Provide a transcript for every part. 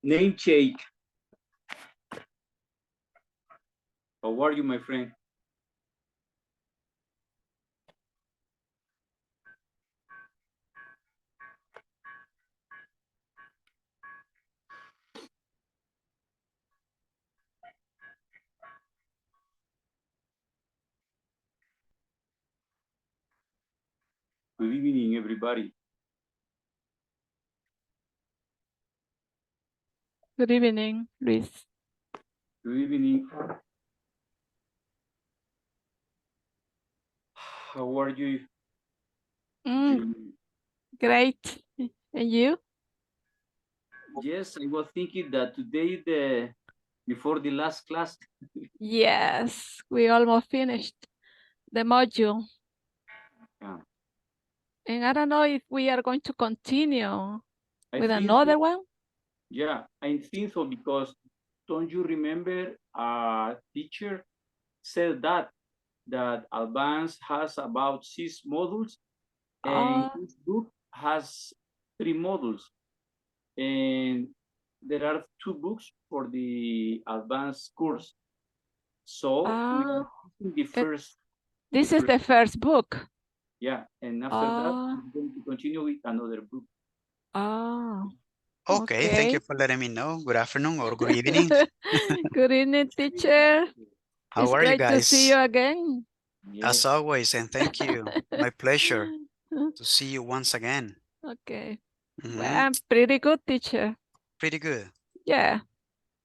Name check. How are you, my friend? Good evening, everybody. Good evening, Luis. Good evening. How are you? Great. And you? Yes, I was thinking that today before the last class. Yes, we almost finished the module. Yeah. And I don't know if we are going to continue I with think another so. one. Yeah, I think so because don't you remember a teacher said that Advanced has about 6 modules and Oh, each book has 3 modules. And there are 2 books for the advanced course. So we are using the it, first, this is the first book. yeah, and after that Oh, we're going to continue with another book. oh, Okay, thank you okay. for letting me know. Good afternoon or good evening. Good evening, teacher. How It's are you great to see you guys? again. As Yes. always, and thank you. My pleasure to see you once again. Okay. Well, Mhm. I'm pretty good, teacher. Pretty good. Yeah.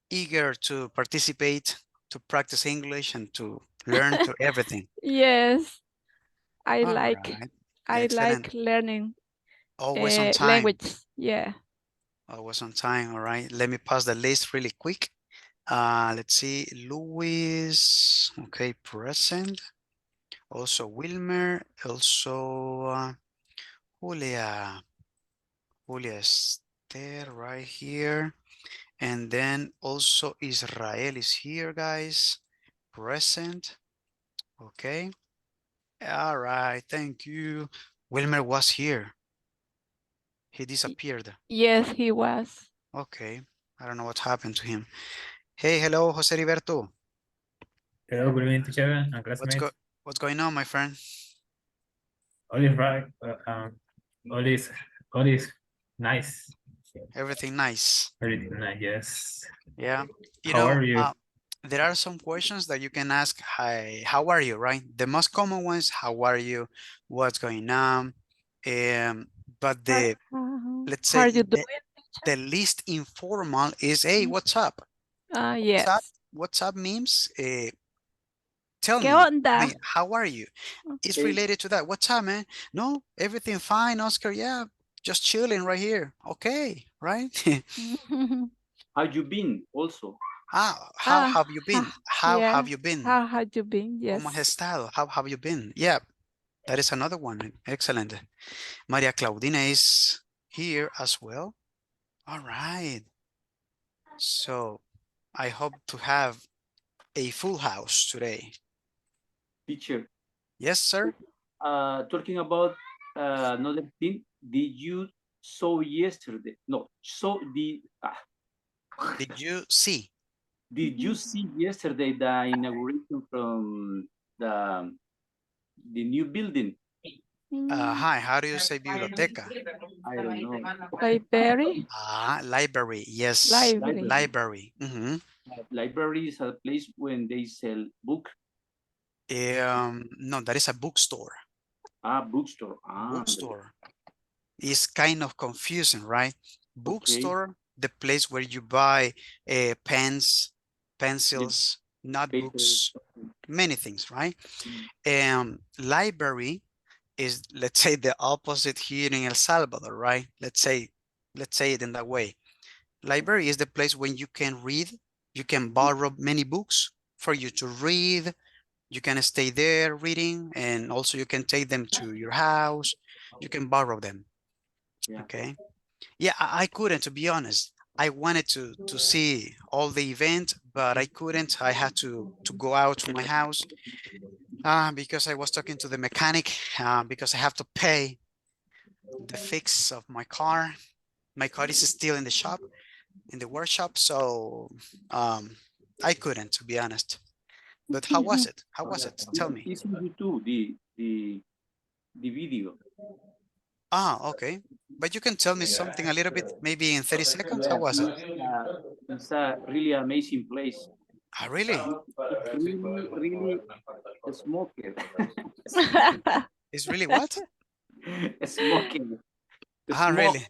Eager to participate, to practice English, and to learn to everything. Yes, All right. I Excellent. like learning Always on time. language. Yeah. Always on time. All right. Let me pass the list really quick. Let's see. Louis. Okay, present. Also Wilmer. Also Julia. Julia Esther right here. And then also Israel is here, guys. Present. Okay. All right. Thank you. Wilmer was here. He disappeared. Yes, he was. Okay. I don't know what happened to him. Hey, hello, Jose Heriberto. Hello, good evening, teacher and classmates. What's going on, my friend? All is right. All is all is nice. Everything nice. Everything nice. Yes. Yeah. You How know, are you? there are some questions that you can ask. Hi, how are you? Right. The most common ones. How are you? What's going on? But the let's How say are you doing? the least informal is, hey, what's up? What's up? Yes. What's up memes? Tell ¿Qué me, onda? how are you? It's Okay. related to that. What's up, man? No, everything fine, Oscar. Yeah, just chilling right here. Okay, right? How you been also? How have you been? How yeah. have you been? How have you been? ¿Cómo has Yes. estado? How have you been? Yeah, that is another one. Excellent. Maria Claudina is here as well. All right. So I hope to have a full house today. Teacher, Yes, sir. talking about another thing, did you saw yesterday? No, so Did you see? did you see yesterday the inauguration from the the new building? Hi, how do you say biblioteca? I don't know. Library? Library. Yes, Library. library. Library is a place when they sell book. No, that is a bookstore. Bookstore. Bookstore is kind of confusing, right? Bookstore, the place where you buy pens, pencils, notebooks, many things, right? Library is, let's say, the opposite here in El Salvador, right? Let's say it in that way. Library is the place when you can read, you can borrow many books for you to read. You can stay there reading, and also you can take them to your house. You can borrow them. Yeah. Okay. Yeah, I couldn't, to be honest. I wanted to see all the event, but I couldn't. I had to go out to my house because I was talking to the mechanic because I have to pay the fix of my car. My car is still in the shop, in the workshop, so I couldn't, to be honest. But how was it? How was it? Tell me. It's in YouTube, the video. Ah, okay. But you can tell me something a little bit, maybe in 30 seconds. How was it? It's a really amazing place. Ah, really? It's really, really smoking. It's really what? Smoking. The Ah, smoke. really?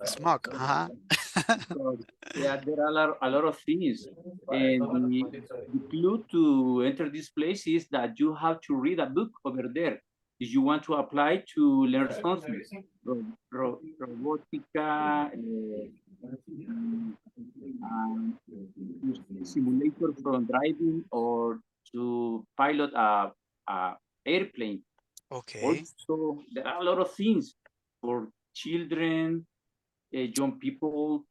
Smoke. So, yeah, there are a lot of things. And the clue to enter this place is that you have to read a book over there. If you want to apply to learn something, robotica, simulator from driving or to pilot a airplane. Okay. Also, there are a lot of things for children, young people,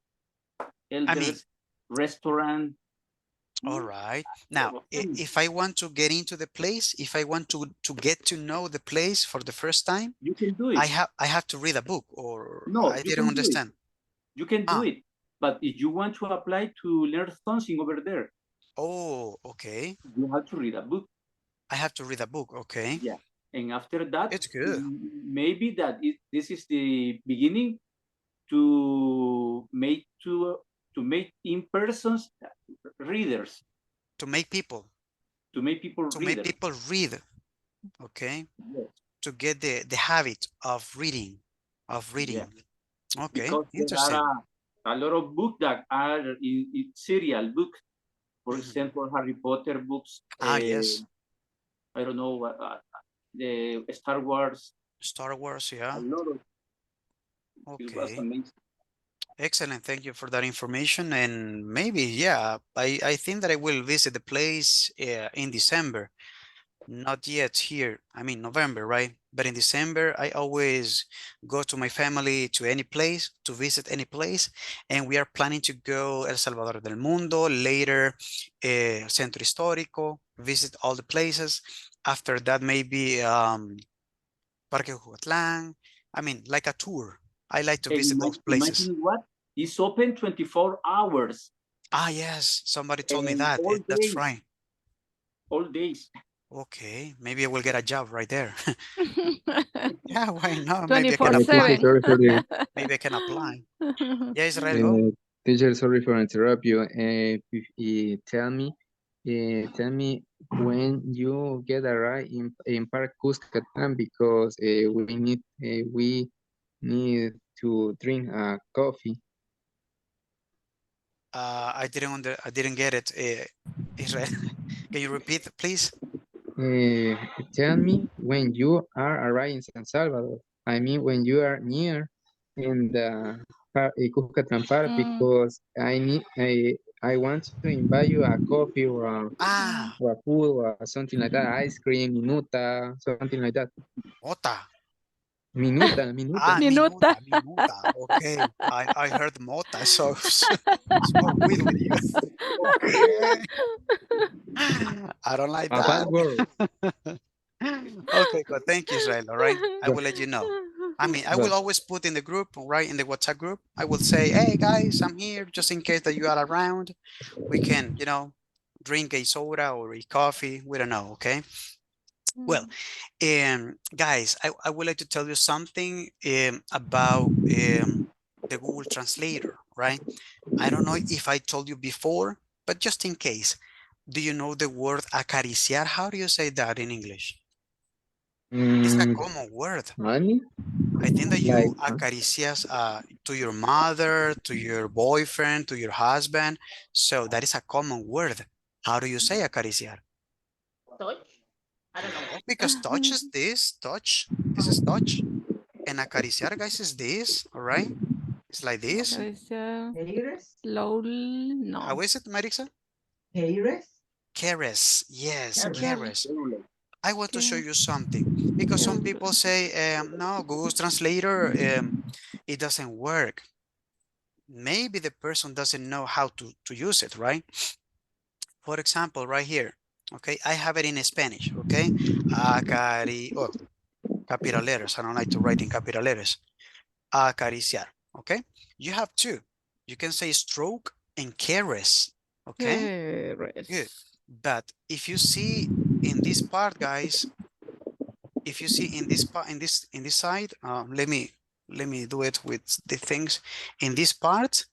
elders, restaurant. All right. Now, if I want to get into the place, if I want to get to know the place for the first time, you can do it. I have to read a book, or No, I didn't understand. You can do it. But if you want to apply to learn something over there, oh, okay. You have to read a book. I have to read a book, okay. Yeah. And after that, it's good. Maybe this is the beginning to make in persons readers. To make people. To make people to make people read. Okay. Yes. To get the habit of reading. Yeah. Okay. Because Interesting. there are a lot of books that are in serial books. For example, Harry Potter books. Yes. I don't know what the Star Wars. Star Wars, yeah. A lot of, okay. It was amazing. Excellent. Thank you for that information. And maybe, yeah, I think that I will visit the place in December. Not yet here. I mean, November, right? But in December, I always go to my family to any place, to visit any place. And we are planning to go El Salvador del Mundo, later Centro Histórico, visit all the places. After that, maybe Parque Juatlán. I mean, like a tour. I like to visit those places. Imagine what? It's open 24 hours. Ah, yes. Somebody told me that. That's right. All days. Okay, maybe I will get a job right there. Yeah, why not? 24/7. Maybe I can apply. Yeah, Israel. Teacher, sorry for interrupt you. Tell me when you get a ride in Park Cuscatán, because we need to drink a coffee. I didn't get it. Israel, can you repeat, please? Tell me when you are arriving in San Salvador. I mean, when you are near in the Cuscatán Park, because I want to invite you a coffee or a food or something like that, ice cream, minuta, something like that. Mota. Minuta. Minuta. Okay, I heard mota, so smoke weed with you. Okay. I don't like that. Bad word. Okay, good. Thank you, Israel. All right, I will let you know. I mean, I will always put in the group, right, in the WhatsApp group. I will say, hey guys, I'm here just in case that you are around. We can, drink a soda or a coffee. We don't know, okay? Well, guys, I would like to tell you something about the Google Translator, right? I don't know if I told you before, but just in case, do you know the word acariciar? How do you say that in English? It's a common word. Money? I think that you acaricias to your mother, to your boyfriend, to your husband. So that is a common word. How do you say acariciar? Touch? I don't know. No, because touch is this, touch. This is touch. And acariciar, guys, is this, all right? It's like this. Slowly, no. How is it, Marixa? Caress? Caress, yes, caress. Caress. I want to show you something because some people say, no, Google Translator, it doesn't work. Maybe the person doesn't know how to use it, right? For example, right here, okay, I have it in Spanish, okay? Capital letters. I don't like to write in capital letters. Acariciar, okay? You have two. You can say stroke and caress. Okay, good. But if you see in this part, guys, if you see in this part, in this side, let me do it with the things. In this part,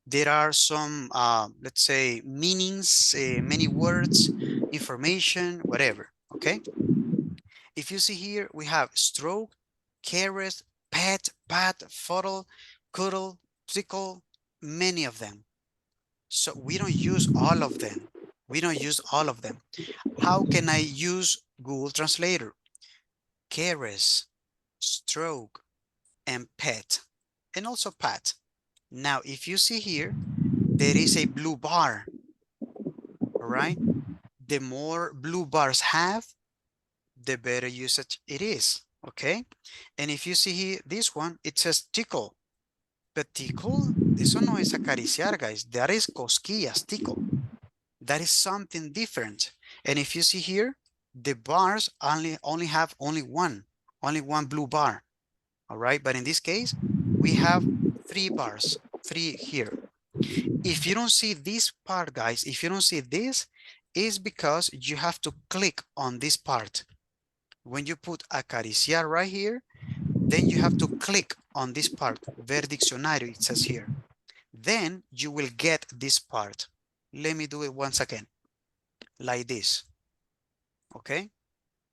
there are some, let's say, meanings, many words, information, whatever. Okay. If you see here, we have stroke, caress, pet, pat, fuddle, cuddle, tickle, many of them. So we don't use all of them. We don't use all of them. How can I use Google Translator? Caress, stroke, and pet, and also pat. Now, if you see here, there is a blue bar, all right? The more blue bars have, the better usage it is, okay? And if you see here, this one, it says tickle. But tickle, eso no es acariciar, guys. That is cosquillas, tickle. That is something different. And if you see here, the bars only have only one blue bar, all right? But in this case, we have 3 bars, 3 here. If you don't see this part, guys, if you don't see this, is because you have to click on this part. When you put acariciar right here, then you have to click on this part, ver diccionario, it says here. Then you will get this part. Let me do it once again, like this, okay?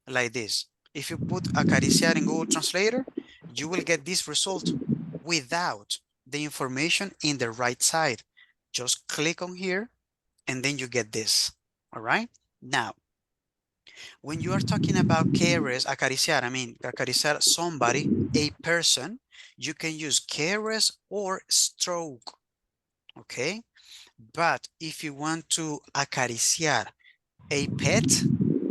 Like this. If you put acariciar in Google Translator, you will get this result without the information in the right side. Just click on here and then you get this, all right? Now, when you are talking about caress, acariciar, I mean, acariciar somebody, a person, you can use caress or stroke, okay? But if you want to acariciar a pet,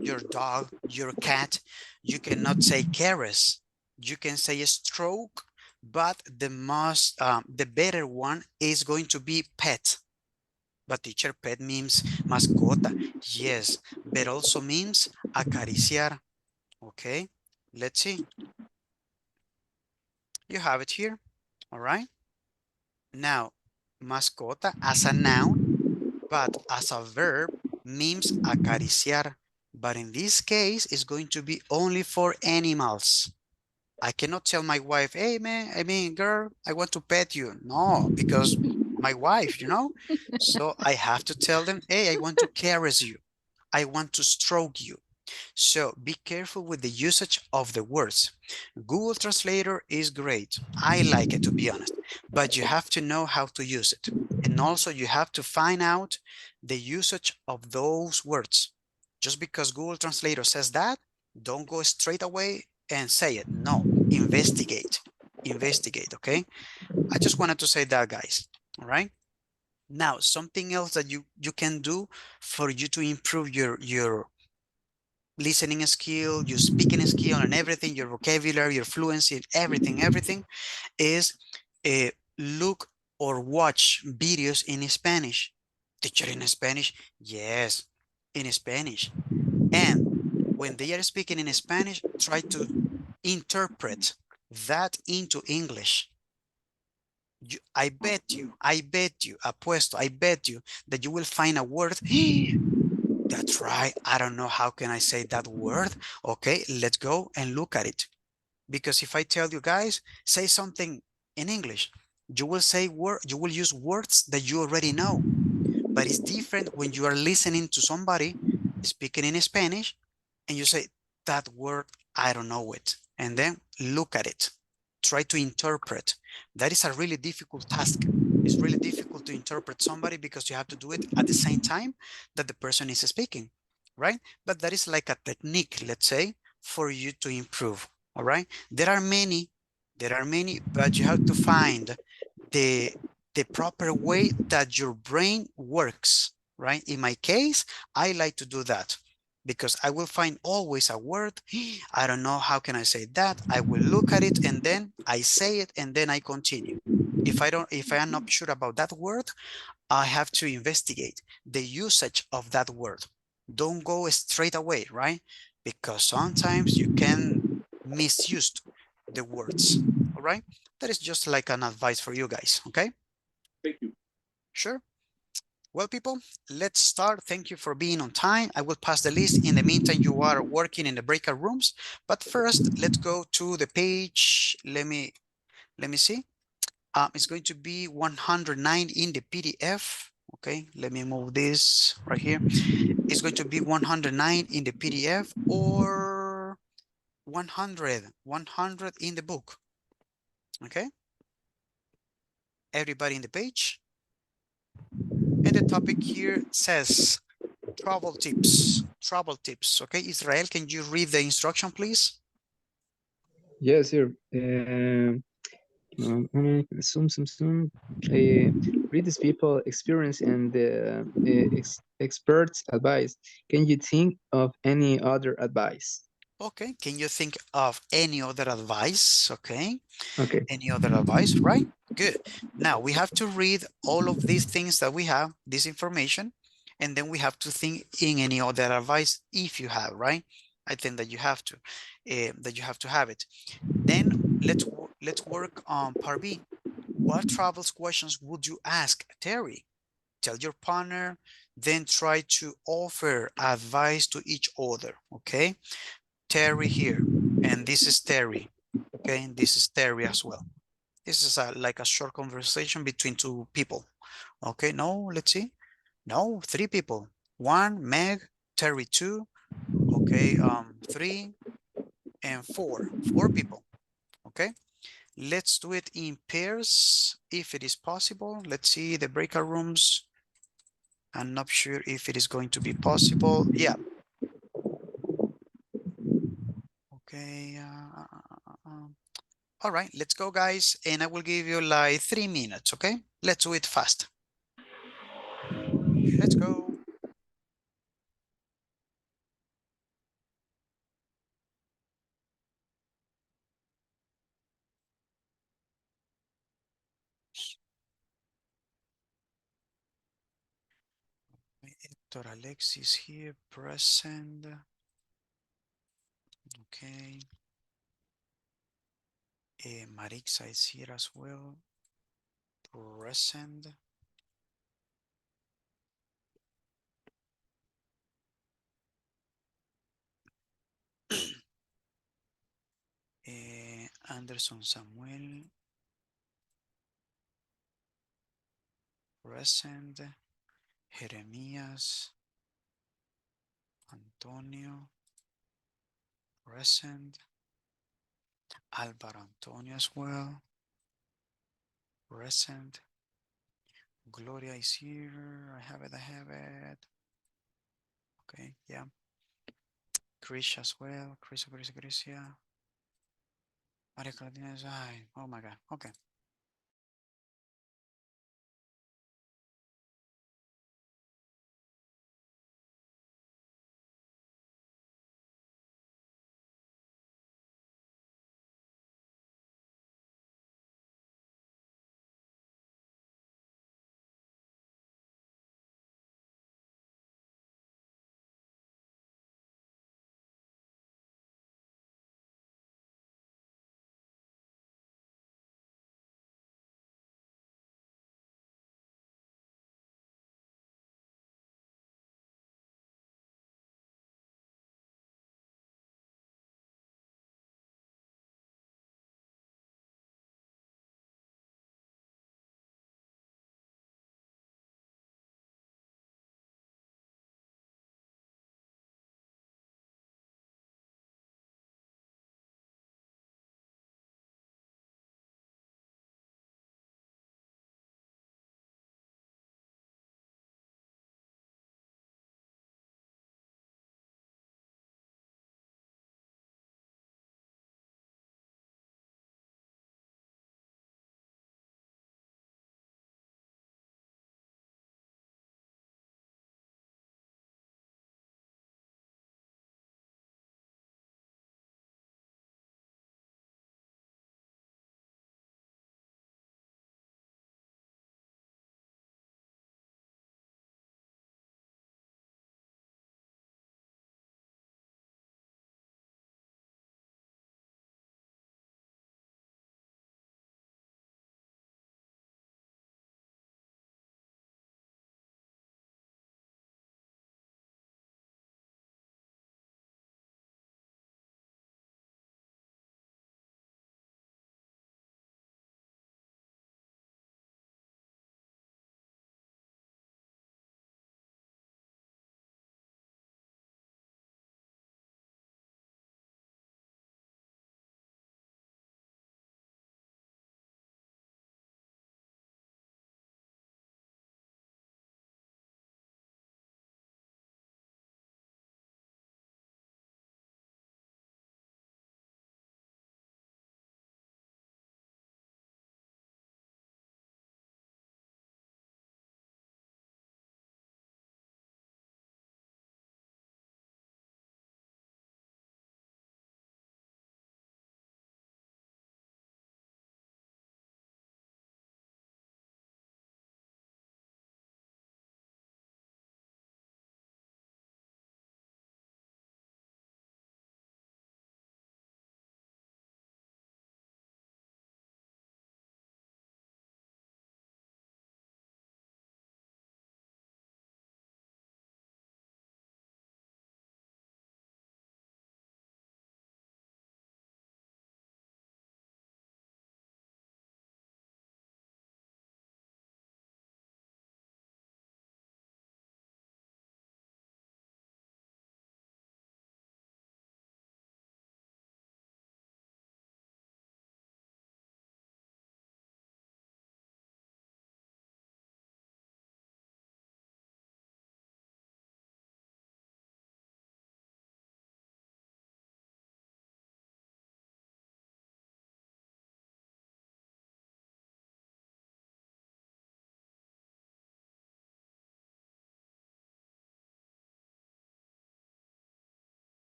your dog, your cat, you cannot say caress. You can say stroke, but the better one is going to be pet. But teacher, pet means mascota. Yes, but also means acariciar. Okay, let's see. You have it here. All right. Now, mascota as a noun, but as a verb means acariciar. But in this case, it's going to be only for animals. I cannot tell my wife, hey man, girl, I want to pet you. No, because my wife, you know? So I have to tell them, hey, I want to caress you. I want to stroke you. So be careful with the usage of the words. Google Translator is great. I like it, to be honest, but you have to know how to use it. And also you have to find out the usage of those words. Just because Google Translator says that, don't go straight away and say it. No, investigate, okay? I just wanted to say that, guys, all right? Now, something else that you can do for you to improve your listening skill, your speaking skill, and everything, your vocabulary, your fluency, everything is look or watch videos in Spanish. Teacher, in Spanish? Yes, in Spanish. And when they are speaking in Spanish, try to interpret that into English. I bet you, apuesto, I bet you that you will find a word. That's right. I don't know how can I say that word. Okay, let's go and look at it. Because if I tell you guys, say something in English, you will use words that you already know. But it's different when you are listening to somebody speaking in Spanish and you say, that word, I don't know it. And then look at it. Try to interpret. That is a really difficult task. It's really difficult to interpret somebody because you have to do it at the same time that the person is speaking, right? But that is like a technique, let's say, for you to improve, all right? There are many, but you have to find the proper way that your brain works, right? In my case, I like to do that because I will find always a word. I don't know, how can I say that? I will look at it and then I say it and then I continue. If I am not sure about that word, I have to investigate the usage of that word. Don't go straight away, right? Because sometimes you can misuse the words, all right? That is just like an advice for you guys, okay? Thank you. Sure. Well, people, let's start. Thank you for being on time. I will pass the list. In the meantime, you are working in the breakout rooms. But first, let's go to the page. Let me see. It's going to be 109 in the PDF. Okay, let me move this right here. It's going to be 109 in the PDF or 100 in the book. Okay, everybody in the page. And the topic here says travel tips. Travel tips. Okay, Israel, can you read the instruction, please? Yes, sir. Some. Read these people experience and experts advice. Can you think of any other advice? Okay, can you think of any other advice? Okay, Okay. any other advice, right? Good. Now we have to read all of these things that we have, this information, and then we have to think in any other advice if you have, right? I think that you have to, have it. Then let's work on part B. What travels questions would you ask Terry? Tell your partner, then try to offer advice to each other, okay? Terry here, and this is Terry, okay? And this is Terry as well. This is like a short conversation between two people, okay? No, let's see. No, three people. One, Meg, Terry, two, okay, three, and four. Four people, okay? Let's do it in pairs if it is possible. Let's see the breakout rooms. I'm not sure if it is going to be possible. Yeah. Okay. All right, let's go, guys. And I will give you like 3 minutes, okay? Let's do it fast. Let's go. Hector Alexis here, present. Okay. Marixa is here as well, present. Anderson Samuel, present. Jeremias, Antonio, present. Alvaro Antonio as well, present. Gloria is here. I have it. Okay, yeah. Chris as well. Chris. Yeah. Maria Carolina is, oh my God. Okay.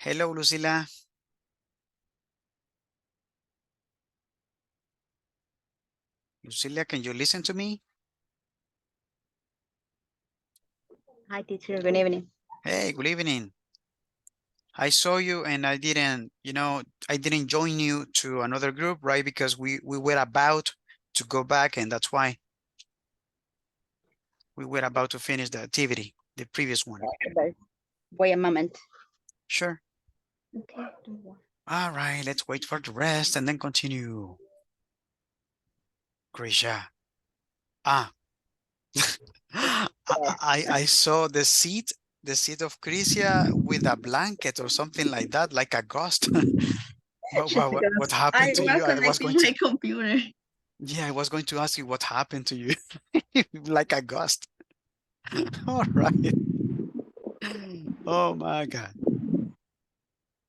Hello, Lucila. Lucila, can you listen to me? Hi, teacher. Good evening. Hey, good evening. I saw you and I didn't, I didn't join you to another group, right? Because we were about to go back, and that's why we were about to finish the activity, the previous one. Wait a moment. Sure. Okay. Don't worry. All right, let's wait for the rest and then continue. Grisha. Ah. I saw the seat of Crisia with a blanket or something like that, like a ghost. What happened to you? I was going to, my computer. yeah, I was going to ask you what happened to you, like a ghost. All right. Oh my God.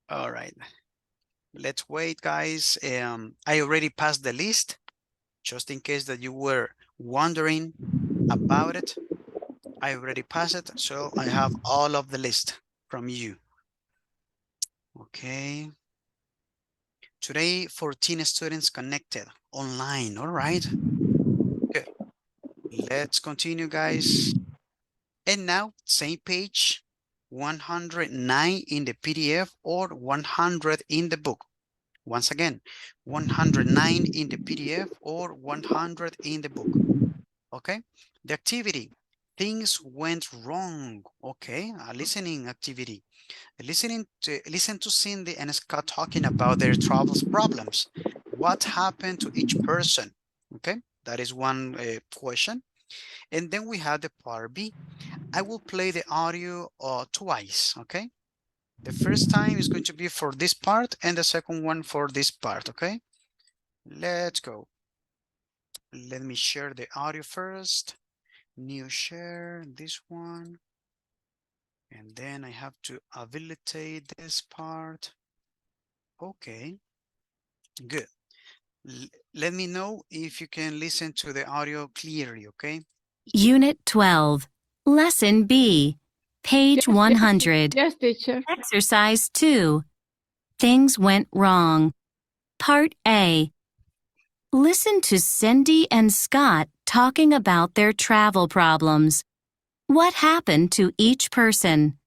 All right. Let's wait, guys. I already passed the list, just in case that you were wondering about it. I already passed it, so I have all of the list from you. Okay. Today, 14 students connected online. All right. Good. Let's continue, guys. And now, same page, 109 in the PDF or 100 in the book. Once again, 109 in the PDF or 100 in the book. Okay. The activity, things went wrong. Okay. A listening activity. Listen to Cindy and Scott talking about their travels problems. What happened to each person? Okay, that is one question. And then we have the part B. I will play the audio twice, okay? The first time is going to be for this part and the second one for this part, okay? Let's go. Let me share the audio first. New share, this one. And then I have to habilitate this part. Okay, good. Let me know if you can listen to the audio clearly, okay? Unit 12, Lesson B, page 100. Yes, teacher. Exercise 2. Things went wrong. Part A. Listen to Cindy and Scott talking about their travel problems. What happened to each person?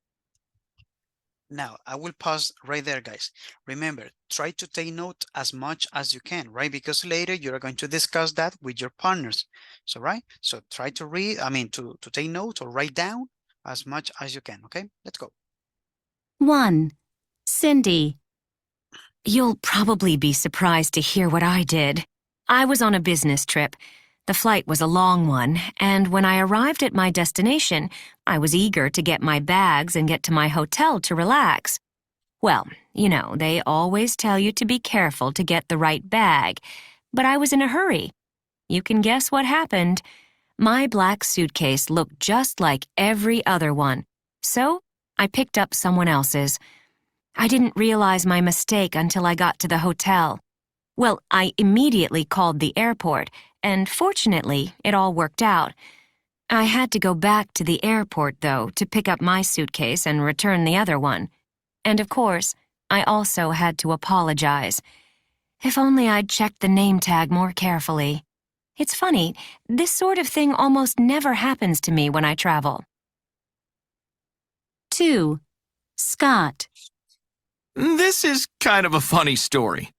Now, I will pause right there, guys. Remember, try to take note as much as you can, right? Because later you're going to discuss that with your partners. So, right? So try to read, to take note or write down as much as you can, okay? Let's go. 1. Cindy. You'll probably be surprised to hear what I did. I was on a business trip. The flight was a long one, and when I arrived at my destination, I was eager to get my bags and get to my hotel to relax. Well, you know, they always tell you to be careful to get the right bag, but I was in a hurry. You can guess what happened. My black suitcase looked just like every other one, so I picked up someone else's. I didn't realize my mistake until I got to the hotel. Well, I immediately called the airport, and fortunately, it all worked out. I had to go back to the airport, though, to pick up my suitcase and return the other one. And of course, I also had to apologize. If only I'd checked the name tag more carefully. It's funny, this sort of thing almost never happens to me when I travel. 2. Scott. This is kind of a funny story.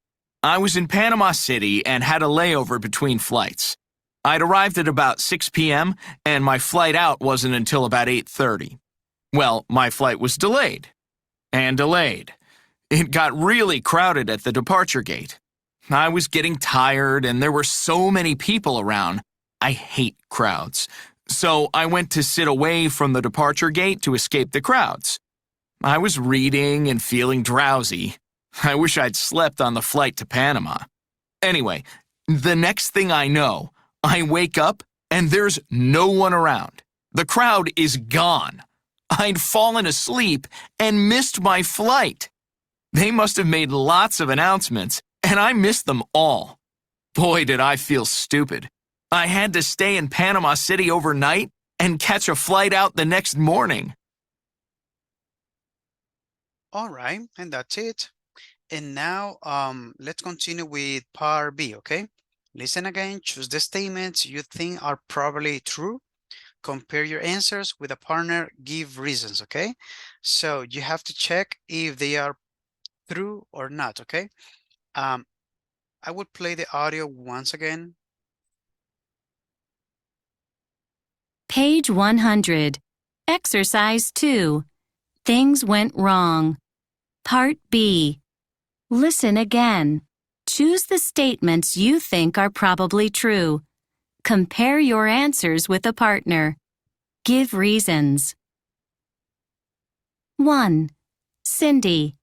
I was in Panama City and had a layover between flights. I'd arrived at about 6 p.m. and my flight out wasn't until about 8:30. Well, my flight was delayed. And delayed. It got really crowded at the departure gate. I was getting tired and there were so many people around. I hate crowds. So I went to sit away from the departure gate to escape the crowds. I was reading and feeling drowsy. I wish I'd slept on the flight to Panama. Anyway, the next thing I know, I wake up and there's no one around. The crowd is gone. I'd fallen asleep and missed my flight. They must have made lots of announcements, and I missed them all. Boy, did I feel stupid. I had to stay in Panama City overnight and catch a flight out the next morning. All right, and that's it. And now let's continue with part B, okay? Listen again, choose the statements you think are probably true. Compare your answers with a partner, give reasons, okay? So you have to check if they are true or not, okay? I will play the audio once again. Page 100. Exercise 2. Things went wrong. Part B. Listen again. Choose the statements you think are probably true. Compare your answers with a partner. Give reasons. 1. Cindy.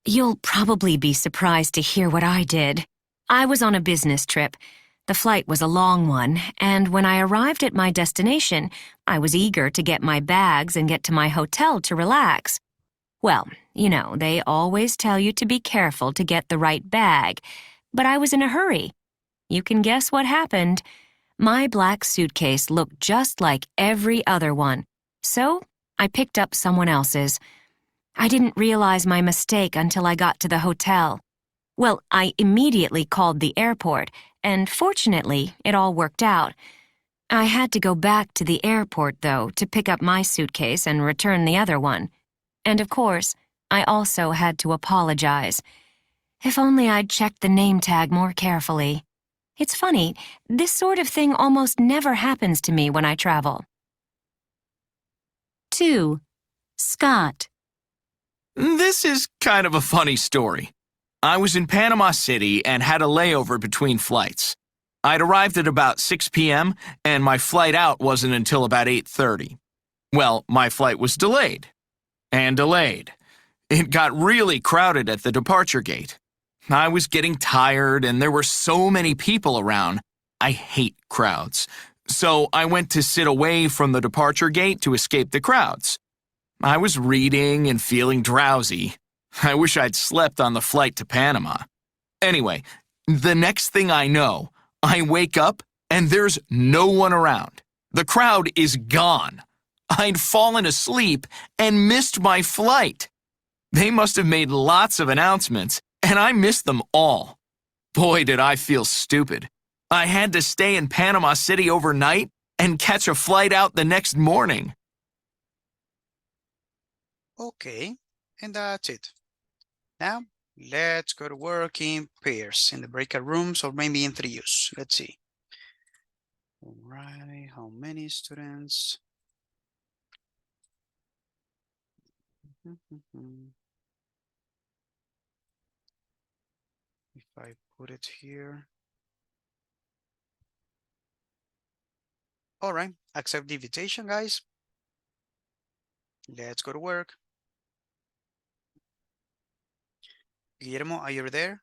You'll probably be surprised to hear what I did. I was on a business trip. The flight was a long one, and when I arrived at my destination, I was eager to get my bags and get to my hotel to relax. Well, you know, they always tell you to be careful to get the right bag, but I was in a hurry. You can guess what happened. My black suitcase looked just like every other one, so I picked up someone else's. I didn't realize my mistake until I got to the hotel. Well, I immediately called the airport, and fortunately, it all worked out. I had to go back to the airport, though, to pick up my suitcase and return the other one. And of course, I also had to apologize. If only I'd checked the name tag more carefully. It's funny, this sort of thing almost never happens to me when I travel. 2. Scott. This is kind of a funny story. I was in Panama City and had a layover between flights. I'd arrived at about 6 p.m. and my flight out wasn't until about 8:30. Well, my flight was delayed. And delayed. It got really crowded at the departure gate. I was getting tired and there were so many people around. I hate crowds. So I went to sit away from the departure gate to escape the crowds. I was reading and feeling drowsy. I wish I'd slept on the flight to Panama. Anyway, the next thing I know, I wake up and there's no one around. The crowd is gone. I'd fallen asleep and missed my flight. They must have made lots of announcements, and I missed them all. Boy, did I feel stupid. I had to stay in Panama City overnight and catch a flight out the next morning. Okay, and that's it. Now, let's go to work in pairs in the breakout rooms or maybe in trios. Let's see. All right, how many students? If I put it here. All right, accept the invitation, guys. Let's go to work. Guillermo, are you there?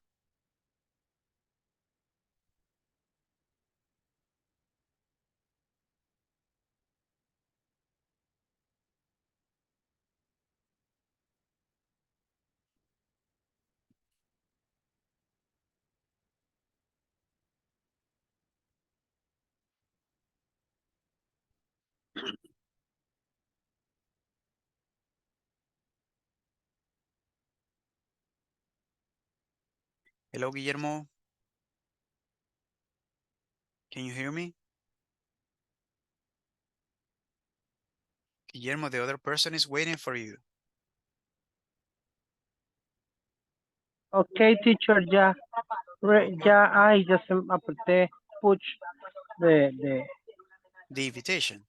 Hello, Guillermo. Can you hear me? Guillermo, the other person is waiting for you. Okay, teacher, ya, ya, just apreté push The invitation.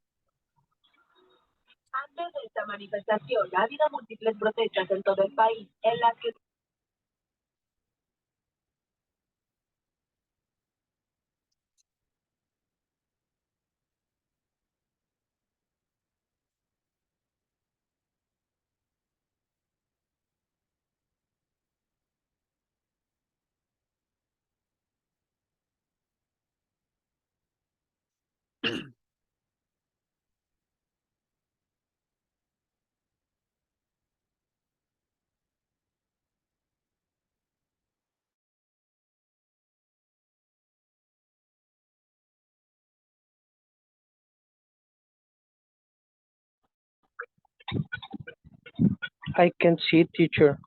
Antes de esta manifestación ha habido múltiples protestas en todo el país en las que I can see, teacher.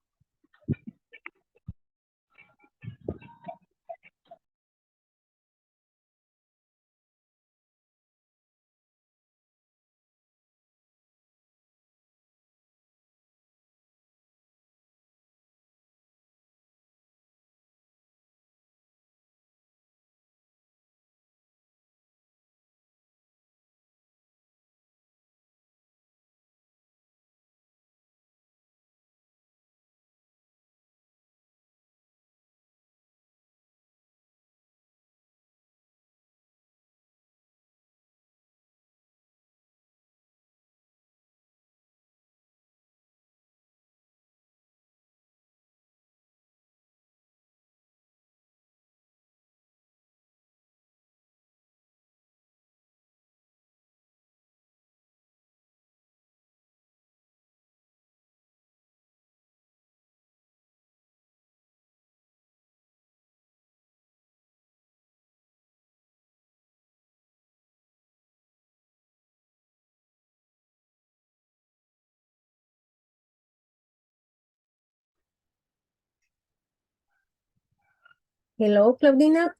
Hello, Claudina.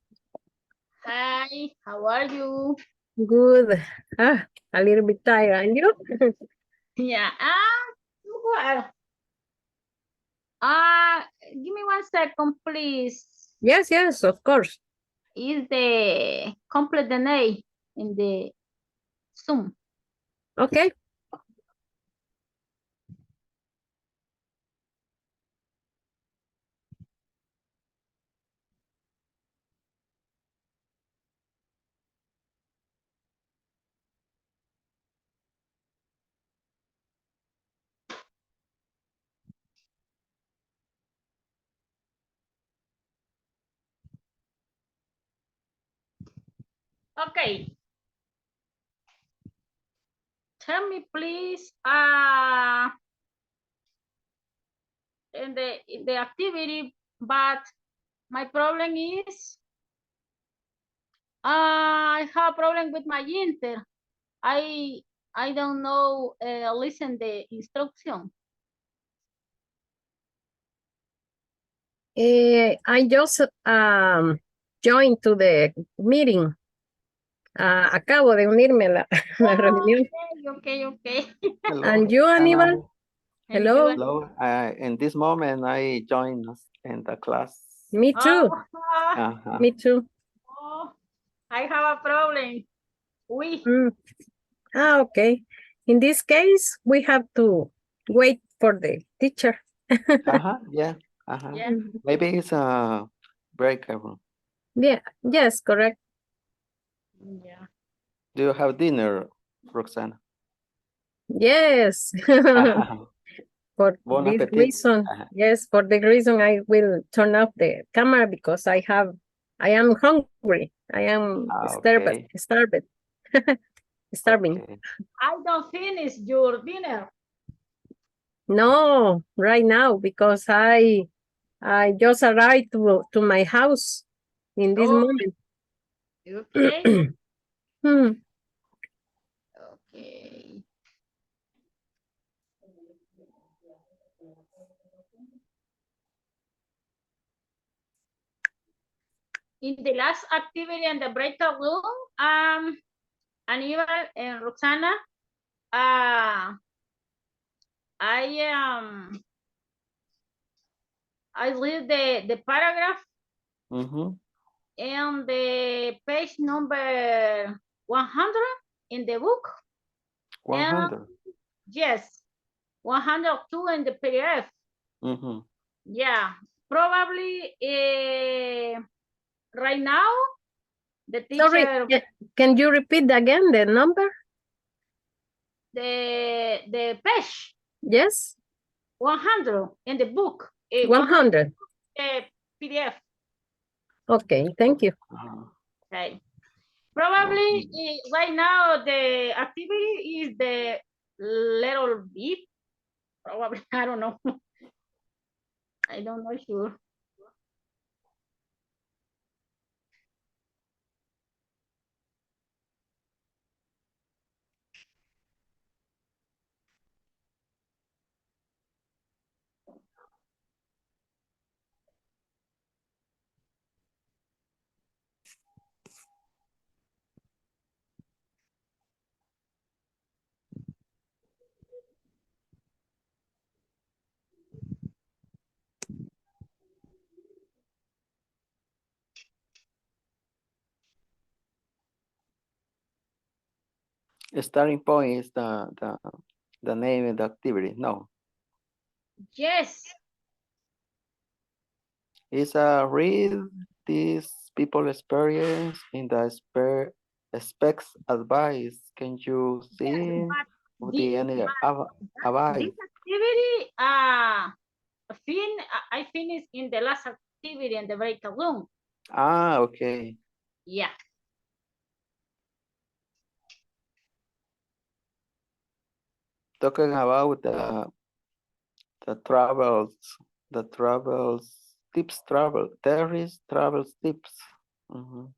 Hi, how are you? Good. A little bit tired. And you? Yeah. Well, give me 1 second, please. Yes, yes, of course. Is the complete the name in the Zoom? Okay. Okay. Tell me, please. In the activity, but my problem is I have a problem with my inter. I don't know listen the instruction. I just joined to the meeting. Acabo de unirme a la reunión. Okay. Hello. And you, Aníbal? And Hello. you- Hello. In this moment, I join us in the class. Me too. Uh-huh. Me too. Oh, I have a problem. We. Okay. In this case, we have to wait for the teacher. Yeah. Yeah. Maybe it's a break room. Yeah. Yes, correct. Yeah. Do you have dinner, Roxana? Yes. For Bon this appetit. reason, yes, for the reason I will turn off the camera because I am hungry. I am Okay. starving. Okay. I don't finish your dinner. No, right now because I just arrived to my house in this moment. Okay. Okay. In the last activity in the breakout room, Aníbal and Roxana, I read the paragraph and the page number 100 in the book. 100. Yes, 102 in the PDF. Yeah, probably right now the teacher. Sorry, can you repeat again the number? The page. Yes. 100 in the book. 100. PDF. Okay, thank you. Okay. Probably right now the activity is the little bit. Probably, I don't know. I don't know sure. Starting point is the name of the activity. No, Yes. it's a read these people experience in the specs advice. Can you see But the any advice? this activity, I finished in the last activity in the break room. Ah, okay. Yeah. Talking about the travels, tips travel. There is travels tips. Mhm.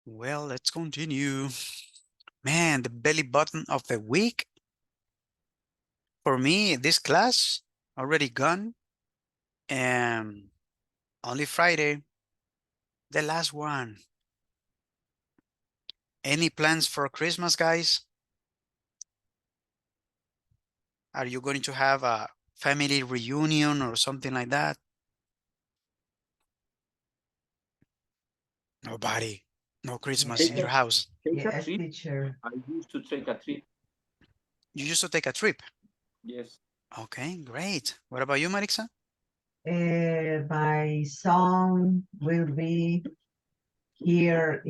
Well, let's continue. Man, the belly button of the week for me, this class, already gone. And only Friday, the last one. Any plans for Christmas, guys? Are you going to have a family reunion or something like that? Nobody. No Christmas in your house. Take a trip. I used to take a trip. You used to take a trip. Yes. Okay, great. What about you, Marixa? My son will be here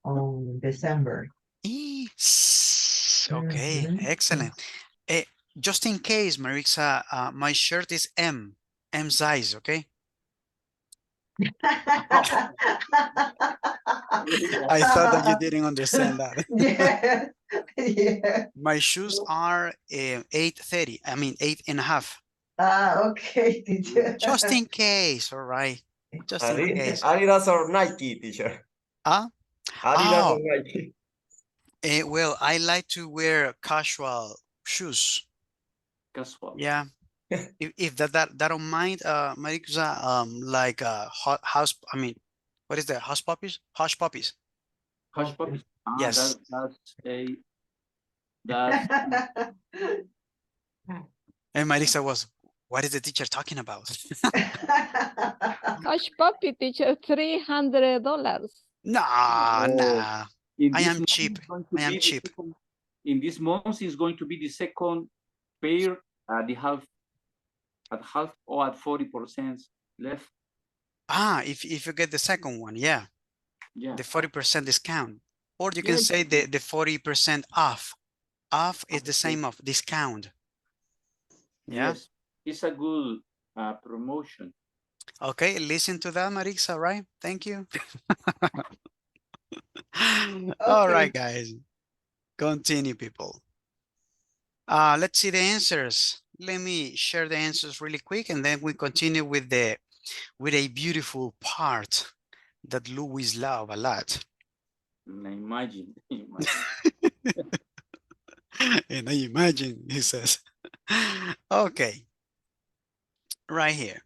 on December. Okay, excellent. Eh, just in case, Marixa, my shirt is M size, okay? I thought that you didn't understand that. Yeah, yeah. My shoes are 8.30, I mean 8.5. Okay, teacher. Just in case, all right. Just in case. Adidas or Nike, teacher. Huh? Adidas Oh, or Nike. well, I like to wear casual shoes. Casual. Yeah. If that don't mind, Marixa, like house, I mean, what is that? House puppies? Hush puppies. Hush puppies. Yes. That's And Marixa was, what is the teacher talking about? Hush puppy teacher, $300. Nah. in I this am month cheap. is going to I am be the cheap. second, in this month is going to be the second pair at the half or at 40% left. If you get the second one, yeah. Yeah. The 40% discount. Or you can Yes. say the 40% off. Off is the same of discount. Yeah. Yes. It's a good promotion. Okay, listen to that, Marixa, right? Thank you. All right, guys. Continue, people. Let's see the answers. Let me share the answers really quick, and then we continue with a beautiful part that Louis love a lot. Imagine. And I imagine, he says. Okay, right here.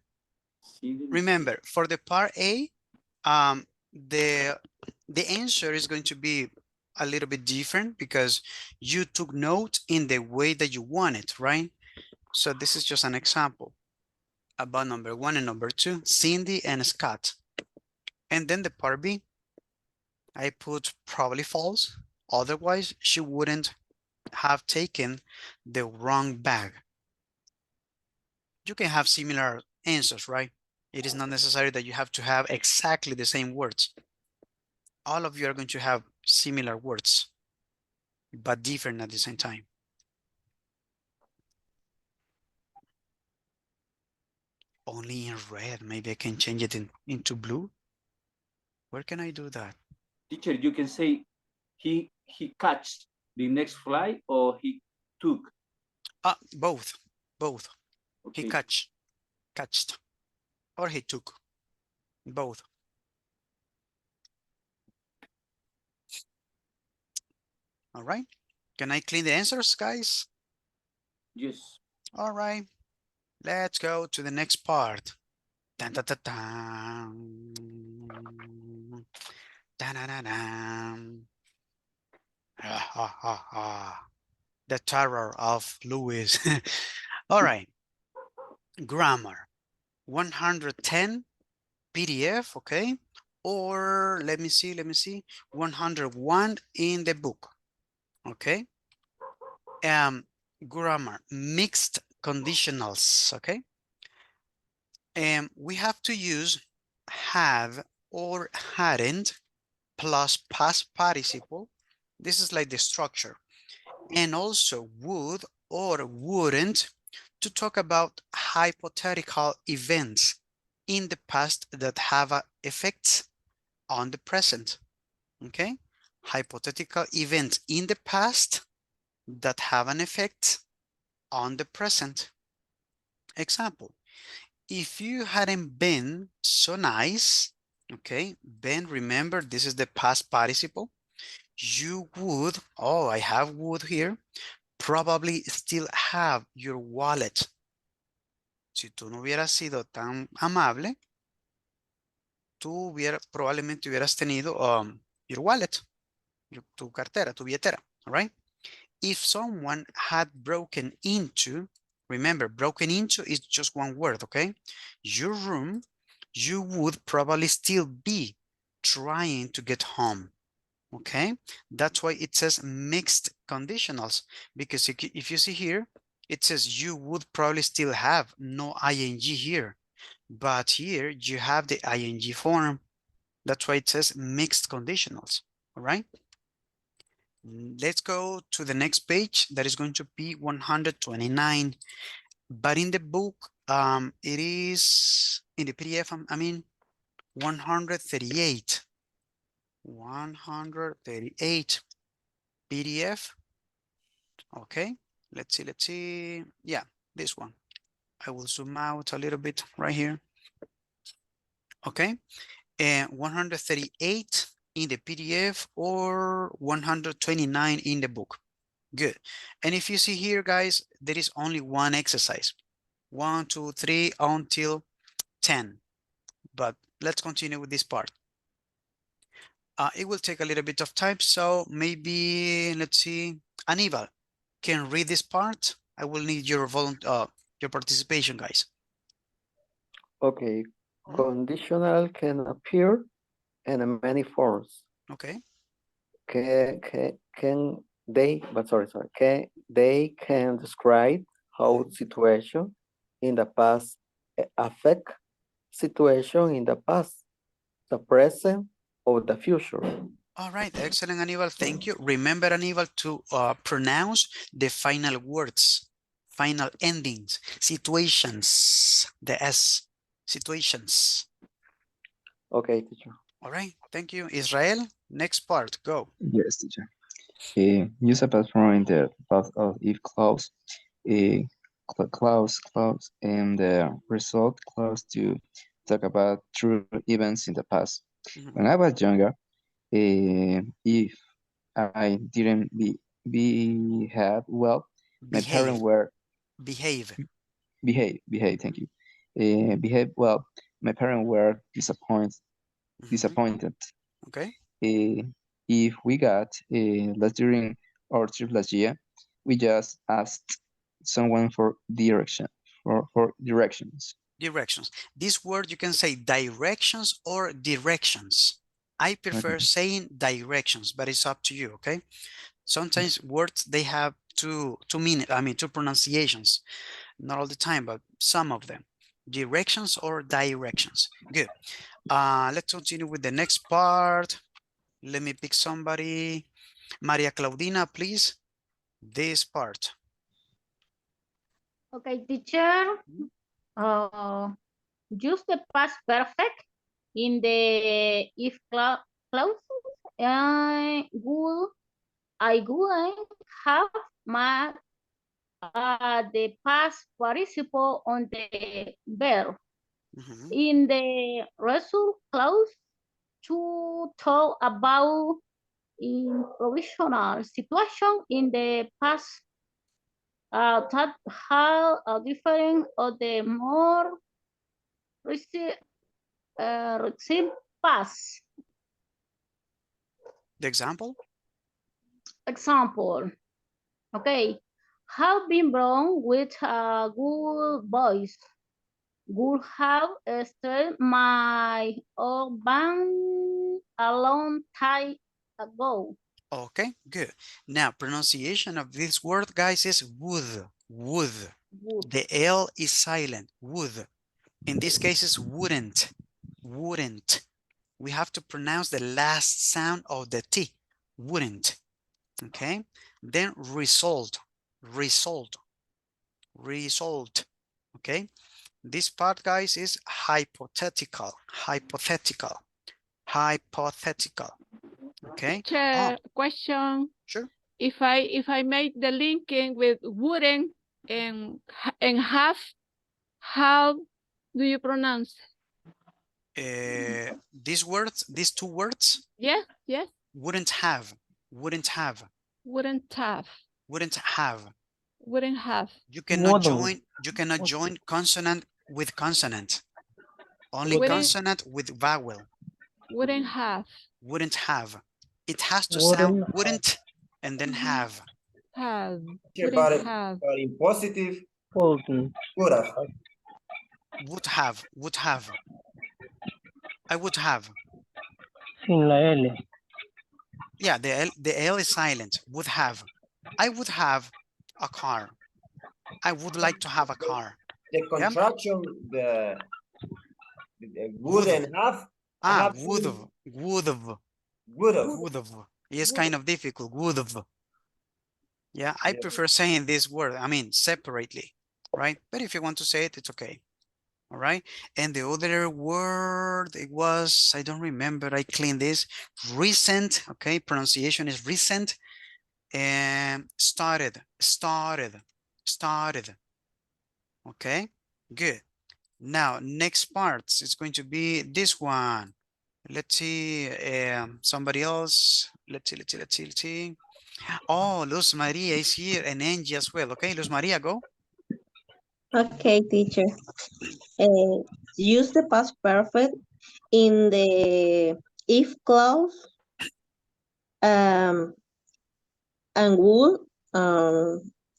Remember, for the part A, the answer is going to be a little bit different because you took note in the way that you want it, right? So this is just an example about number 1 and number 2, Cindy and Scott. And then the part B, I put probably false. Otherwise, she wouldn't have taken the wrong bag. You can have similar answers, right? It is not necessary that you have to have exactly the same words. All of you are going to have similar words, but different at the same time. Only in red. Maybe I can change it into blue. Where can I do that? Teacher, you can say he catched the next fly or he took. Both. Okay. He catched, or he took. Both. All right. Can I clean the answers, guys? Yes. All right. Let's go to the next part. Dun, dun, dun, dun. Dun, dun, dun, dun. The terror of Louis. All right. Grammar. 110 PDF, okay? Or let me see, 101 in the book, okay? Grammar, mixed conditionals, okay? And we have to use have or hadn't plus past participle. This is like the structure. And also would or wouldn't to talk about hypothetical events in the past that have effects on the present, okay? Hypothetical events in the past that have an effect on the present. Example, if you hadn't been so nice, okay, been, remember, this is the past participle, you would, oh, I have would here, probably still have your wallet. Si tú no hubieras sido tan amable, probablemente hubieras tenido your wallet, tu cartera, tu billetera, all right? If someone had broken into, remember, broken into is just one word, okay? Your room, you would probably still be trying to get home, okay? That's why it says mixed conditionals, because if you see here, it says you would probably still have no ing here, but here you have the ing form. That's why it says mixed conditionals, all right? Let's go to the next page. That is going to be 129. But in the book, it is in the PDF, I mean, 138. 138 PDF. Okay, let's see. Yeah, this one. I will zoom out a little bit right here. Okay, and 138 in the PDF or 129 in the book. Good. And if you see here, guys, there is only one exercise. 1, 2, 3 until 10. But let's continue with this part. It will take a little bit of time, so maybe let's see. Aníbal can read this part. I will need your participation, guys. Okay. Conditional can appear in many forms. Okay. Can they, but sorry, they can describe how situation in the past affect situation in the past, the present, or the future. All right, excellent, Aníbal. Thank you. Remember, Aníbal, to pronounce the final words, final endings, situations, the S, situations. Okay, teacher. All right, thank you. Israel, next part, go. Yes, teacher. Use a pattern in the path of if clause, clause, and the result clause to talk about true events in the past. When I was younger, if I didn't behave well, my parents were behave. Thank you. Behave well. My parents were disappointed. Okay. If we got last during our trip last year, we just asked someone for directions. Directions. This word you can say directions or directions. I prefer saying directions, but it's up to you, okay? Sometimes words, they have two pronunciations. Not all the time, but some of them. Directions or directions. Good. Let's continue with the next part. Let me pick somebody. Maria Claudina, please. This part. Okay, teacher. Use the past perfect in the if clause. I would have made the past participle on the verb. In the result clause, to talk about in provisional situation in the past that have a different or the more recent past. The example? Example. Okay. Have been born with a good voice. Would have started my own band a long time ago. Okay, good. Now, pronunciation of this word, guys, is would. Would. The L is silent. Would. In this case, it's wouldn't. Wouldn't. We have to pronounce the last sound of the T. Wouldn't. Okay. Then result. Result. Result. Okay. This part, guys, is hypothetical. Hypothetical. Hypothetical. Okay. Question. Sure. If I make the linking with wouldn't and have, how do you pronounce? These words, these two words. Yes. Yes. Wouldn't have. Wouldn't have. Wouldn't have. Wouldn't have. Wouldn't have. You cannot join. You cannot join consonant with consonant. Only Wouldn't- consonant with vowel. Wouldn't have. Wouldn't have. It has to sound wouldn't and then have. Have. Yeah, Wouldn't have. but in positive, Wouldn't. would have. Would have. Would have. I would have. Sin la L. Yeah, the L is silent. Would have. I would have a car. I would like to have a car. The contraction, the wouldn't have. Would have. Would have. Would have. Would have. It's kind of difficult. Would have. Yeah, I prefer saying this word, I mean, separately, right? But if you want to say it, it's okay. All right. And the other word, it was, I don't remember, I cleaned this. Recent, okay, pronunciation is recent. And started. Okay, good. Now, next part is going to be this one. Let's see, somebody else. Let's see. Oh, Luz Maria is here and Angie as well. Okay, Luz Maria, go. Okay, teacher. Use the past perfect in the if clause and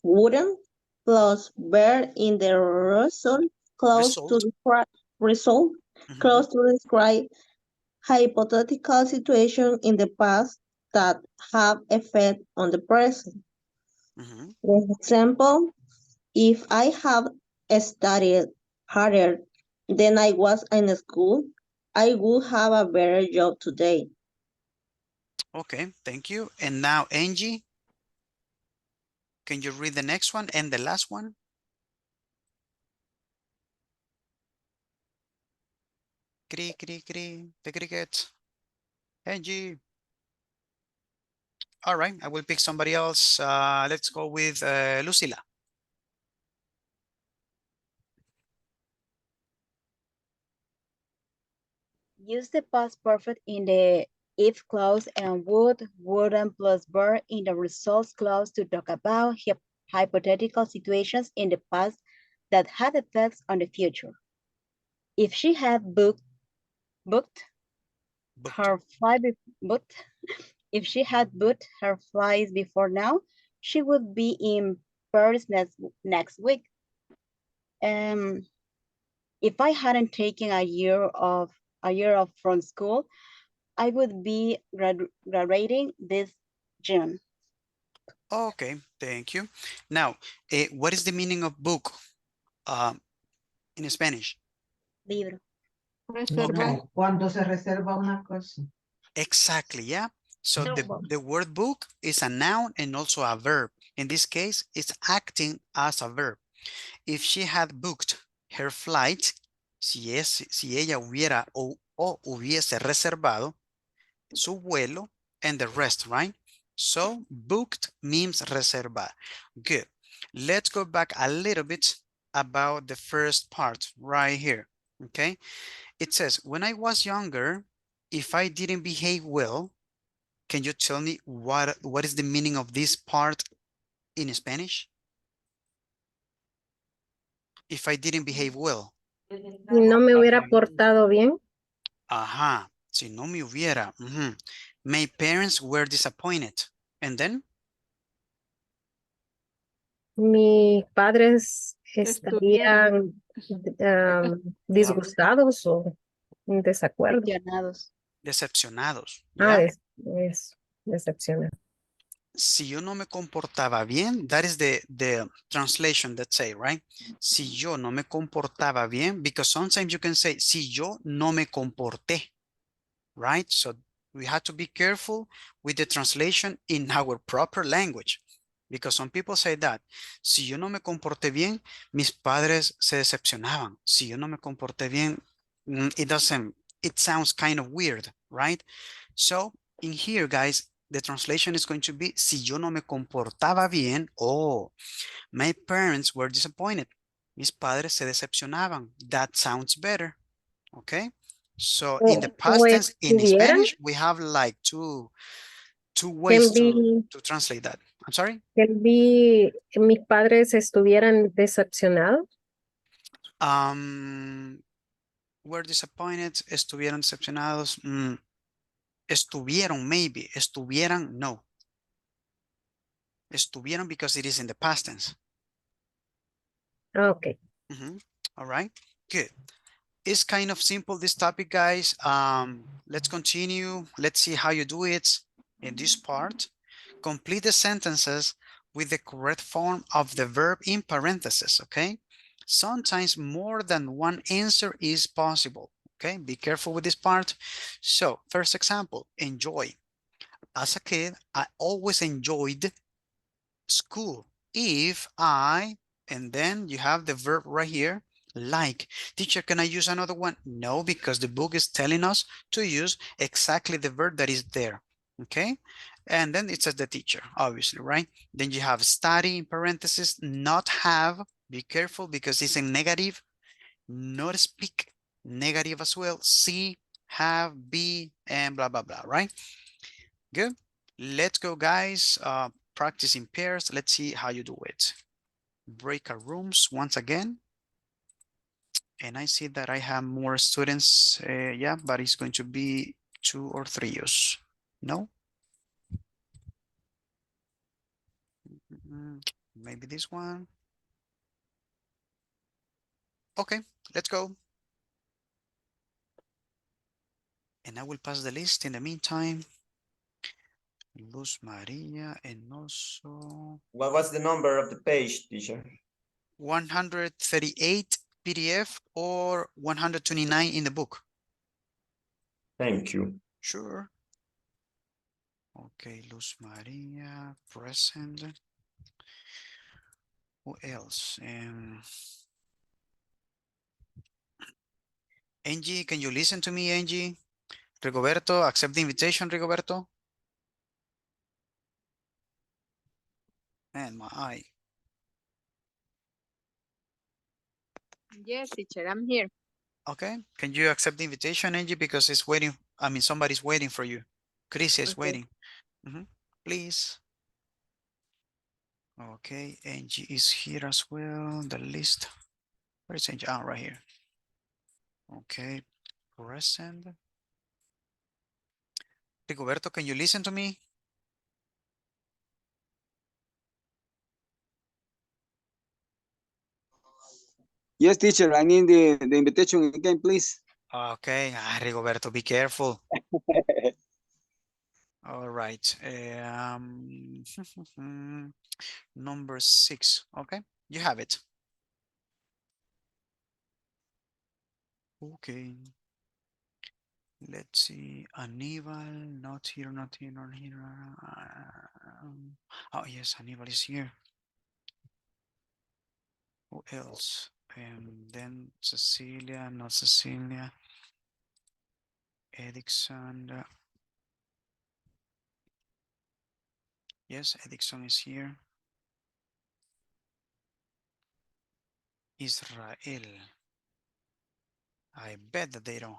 wouldn't plus verb in the result clause to describe clause to describe hypothetical situation in the past that have effect on the present. For example, if I have studied harder than I was in school, I would have a better job today. Okay, thank you. And now, Angie, can you read the next one and the last one? The cricket. Angie. All right, I will pick somebody else. Let's go with Lucila. Use the past perfect in the if clause and would, wouldn't plus verb in the results clause to talk about hypothetical situations in the past that had effects on the future. If she had booked her flights before now, she would be in Paris next week. If I hadn't taken a year off from school, I would be graduating this June. Okay, thank you. Now, what is the meaning of book in Spanish? Libro. No, cuando se reserva una cosa. Exactly, yeah. So the word book is a noun and also a verb. In this case, it's acting as a verb. If she had booked her flight, si ella hubiera o hubiese reservado su vuelo and the rest, right? So booked means reservar. Good. Let's go back a little bit about the first part right here, okay? It says, when I was younger, if I didn't behave well, can you tell me what is the meaning of this part in Spanish? If I didn't behave well. Si no me hubiera portado bien. Ajá, si no me hubiera. My parents were disappointed. And then? Mis padres estarían disgustados o en desacuerdo. Decepcionados. Decepcionados. Si yo no me comportaba bien, that is the translation that say, right? Si yo no me comportaba bien, because sometimes you can say, si yo no me comporté, right? So we have to be careful with the translation in our proper language, because some people say that, si yo no me comporté bien, mis padres se decepcionaban. Si yo no me comporté bien, it sounds kind of weird, right? So in here, guys, the translation is going to be, si yo no me comportaba bien, my parents were disappointed. Mis padres se decepcionaban. That sounds better, okay? So in the past tense, in Spanish, we have like two ways to translate that. I'm sorry? Mis padres estuvieran decepcionados. Were disappointed. Estuvieron decepcionados. Estuvieron, maybe. Estuvieran, no. Estuvieron because it is in the past tense. Okay. All right, good. It's kind of simple, this topic, guys. Let's continue. Let's see how you do it in this part. Complete the sentences with the correct form of the verb in parentheses, okay? Sometimes more than one answer is possible, okay? Be careful with this part. So, first example, enjoy. As a kid, I always enjoyed school. If I, and then you have the verb right here, like. Teacher, can I use another one? No, because the book is telling us to use exactly the verb that is there, okay? And then it says the teacher, obviously, right? Then you have study in parentheses, not have, be careful because it's in negative, not speak, negative as well, see, have, be, and blah, blah, blah, right? Good. Let's go, guys. Practice in pairs. Let's see how you do it. Break our rooms once again. And I see that I have more students. Yeah, but it's going to be 2 or 3 years. No? Maybe this one. Okay, let's go. And I will pass the list in the meantime. Luz Maria and also... What was the number of the page, teacher? 138 PDF or 129 in the book. Thank you. Sure. Okay, Luz Maria, present. Who else? Angie, can you listen to me, Angie? Rigoberto, accept the invitation, Rigoberto. Man, my eye. Yes, teacher, I'm here. Okay, can you accept the invitation, Angie? Because it's waiting. I mean, somebody's waiting for you. Chris is waiting. Please. Okay, Angie is here as well. The list. Where is Angie? Ah, right here. Okay, present. Rigoberto, can you listen to me? Yes, teacher, I need the invitation again, please. Okay, Rigoberto, be careful. All right. Number 6. Okay, you have it. Okay. Let's see. Aníbal, not here, not here, not here. Oh, yes, Aníbal is here. Who else? And then Cecilia, not Cecilia. Edixon. Yes, Edixon is here. Israel. I bet that they don't.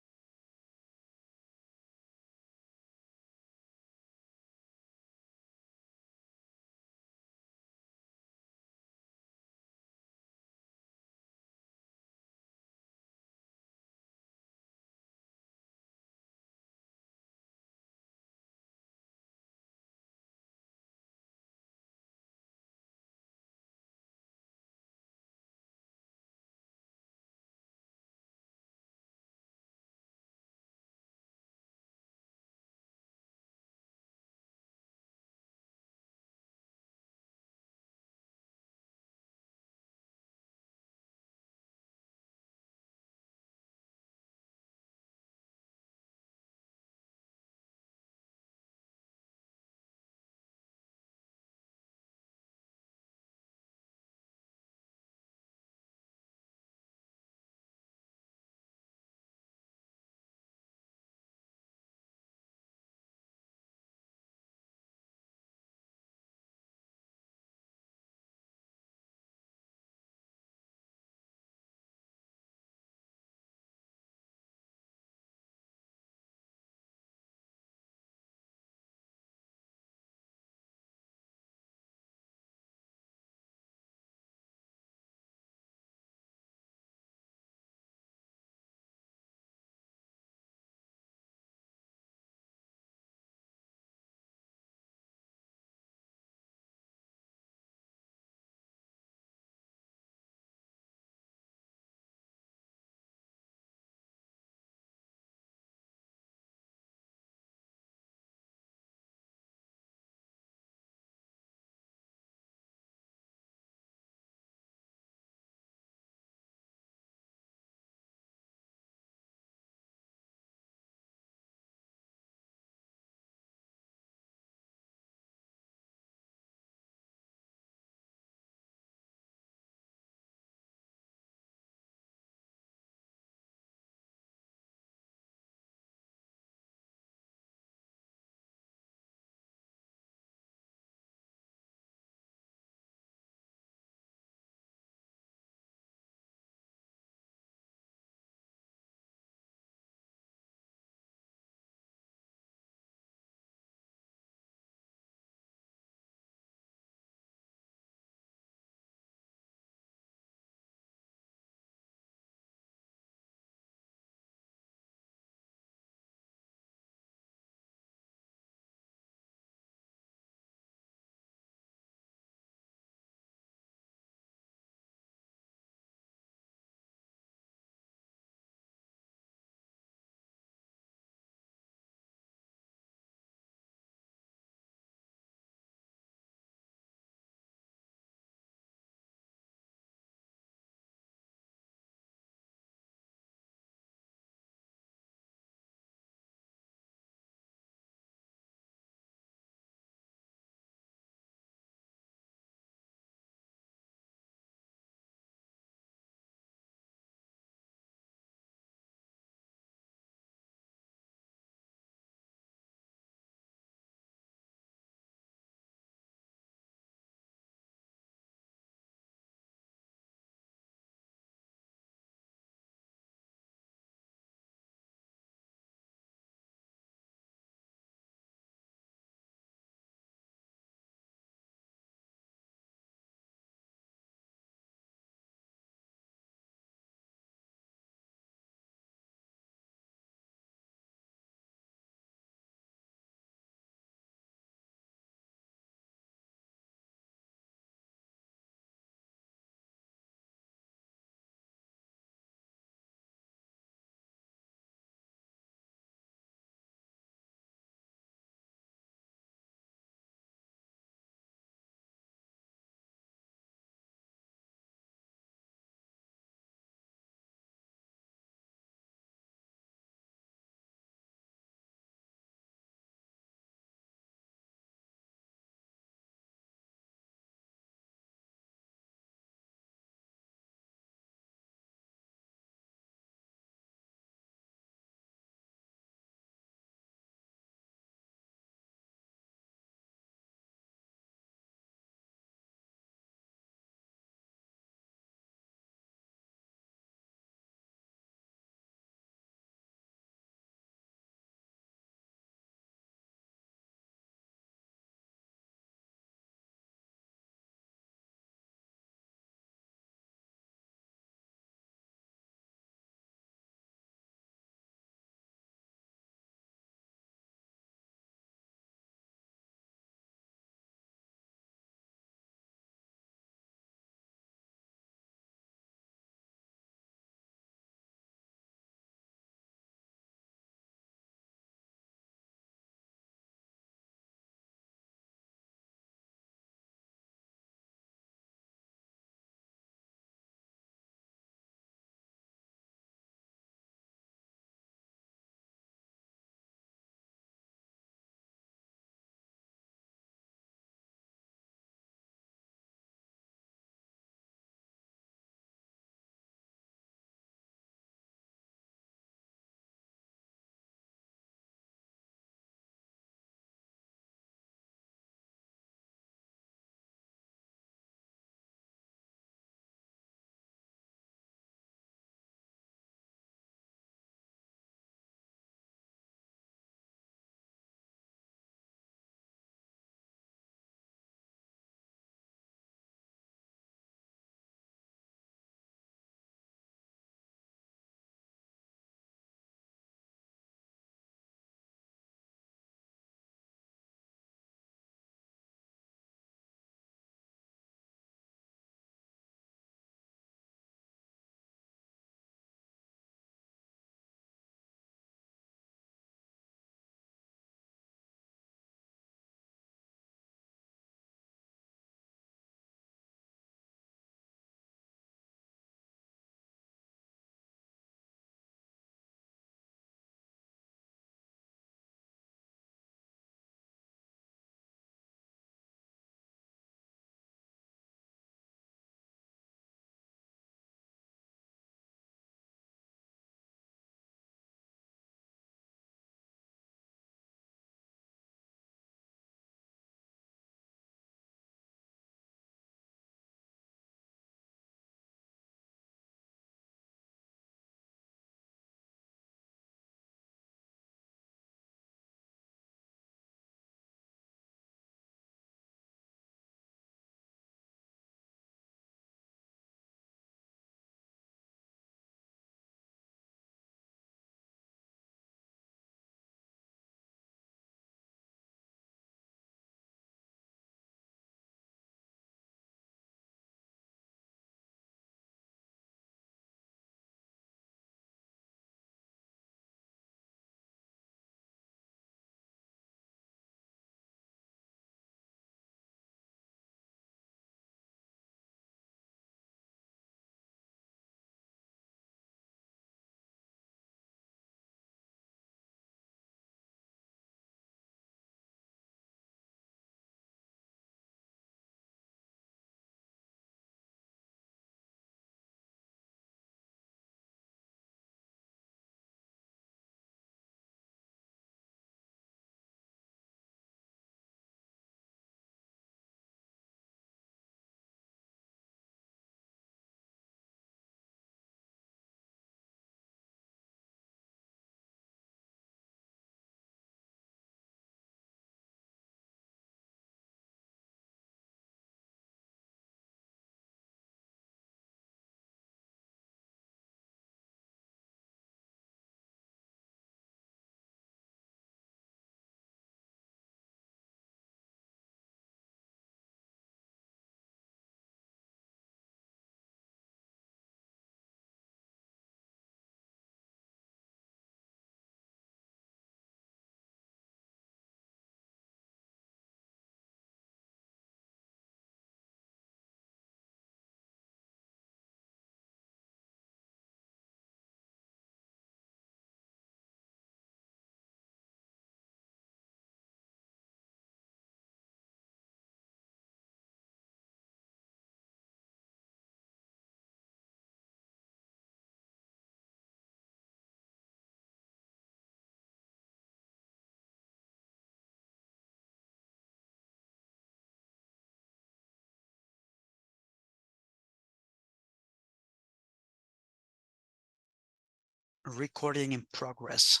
Recording in progress.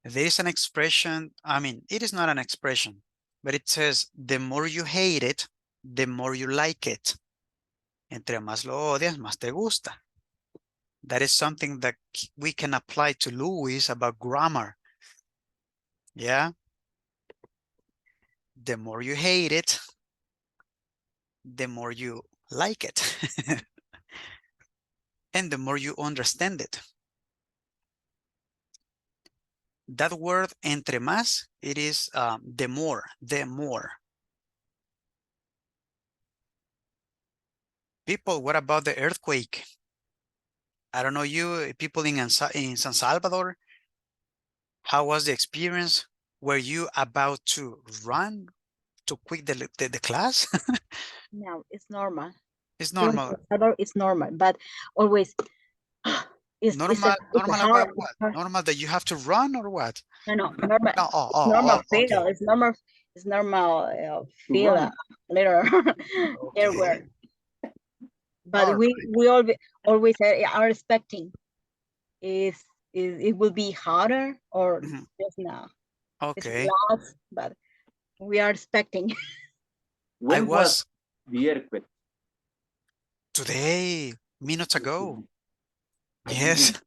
There is an expression, I mean, it is not an expression, but it says, the more you hate it, the more you like it. Entre más lo odias, más te gusta. That is something that we can apply to Louis about grammar. Yeah. The more you hate it, the more you like it. And the more you understand it. That word entre más, it is the more, the more. People, what about the earthquake? I don't know you, people in San Salvador, how was the experience? Were you about to run to quit the class? No, it's normal. It's Here in normal. El Salvador, it's normal, but always Normal it's a about hard, what? Normal that you have to run or what? no, normal. No, It's normal feel. okay. It's normal. It's normal feel later everywhere. But All we always are expecting is it will be harder or just now. Okay. It's not, but we are expecting. When was the earthquake? Today, minutes ago. Yes.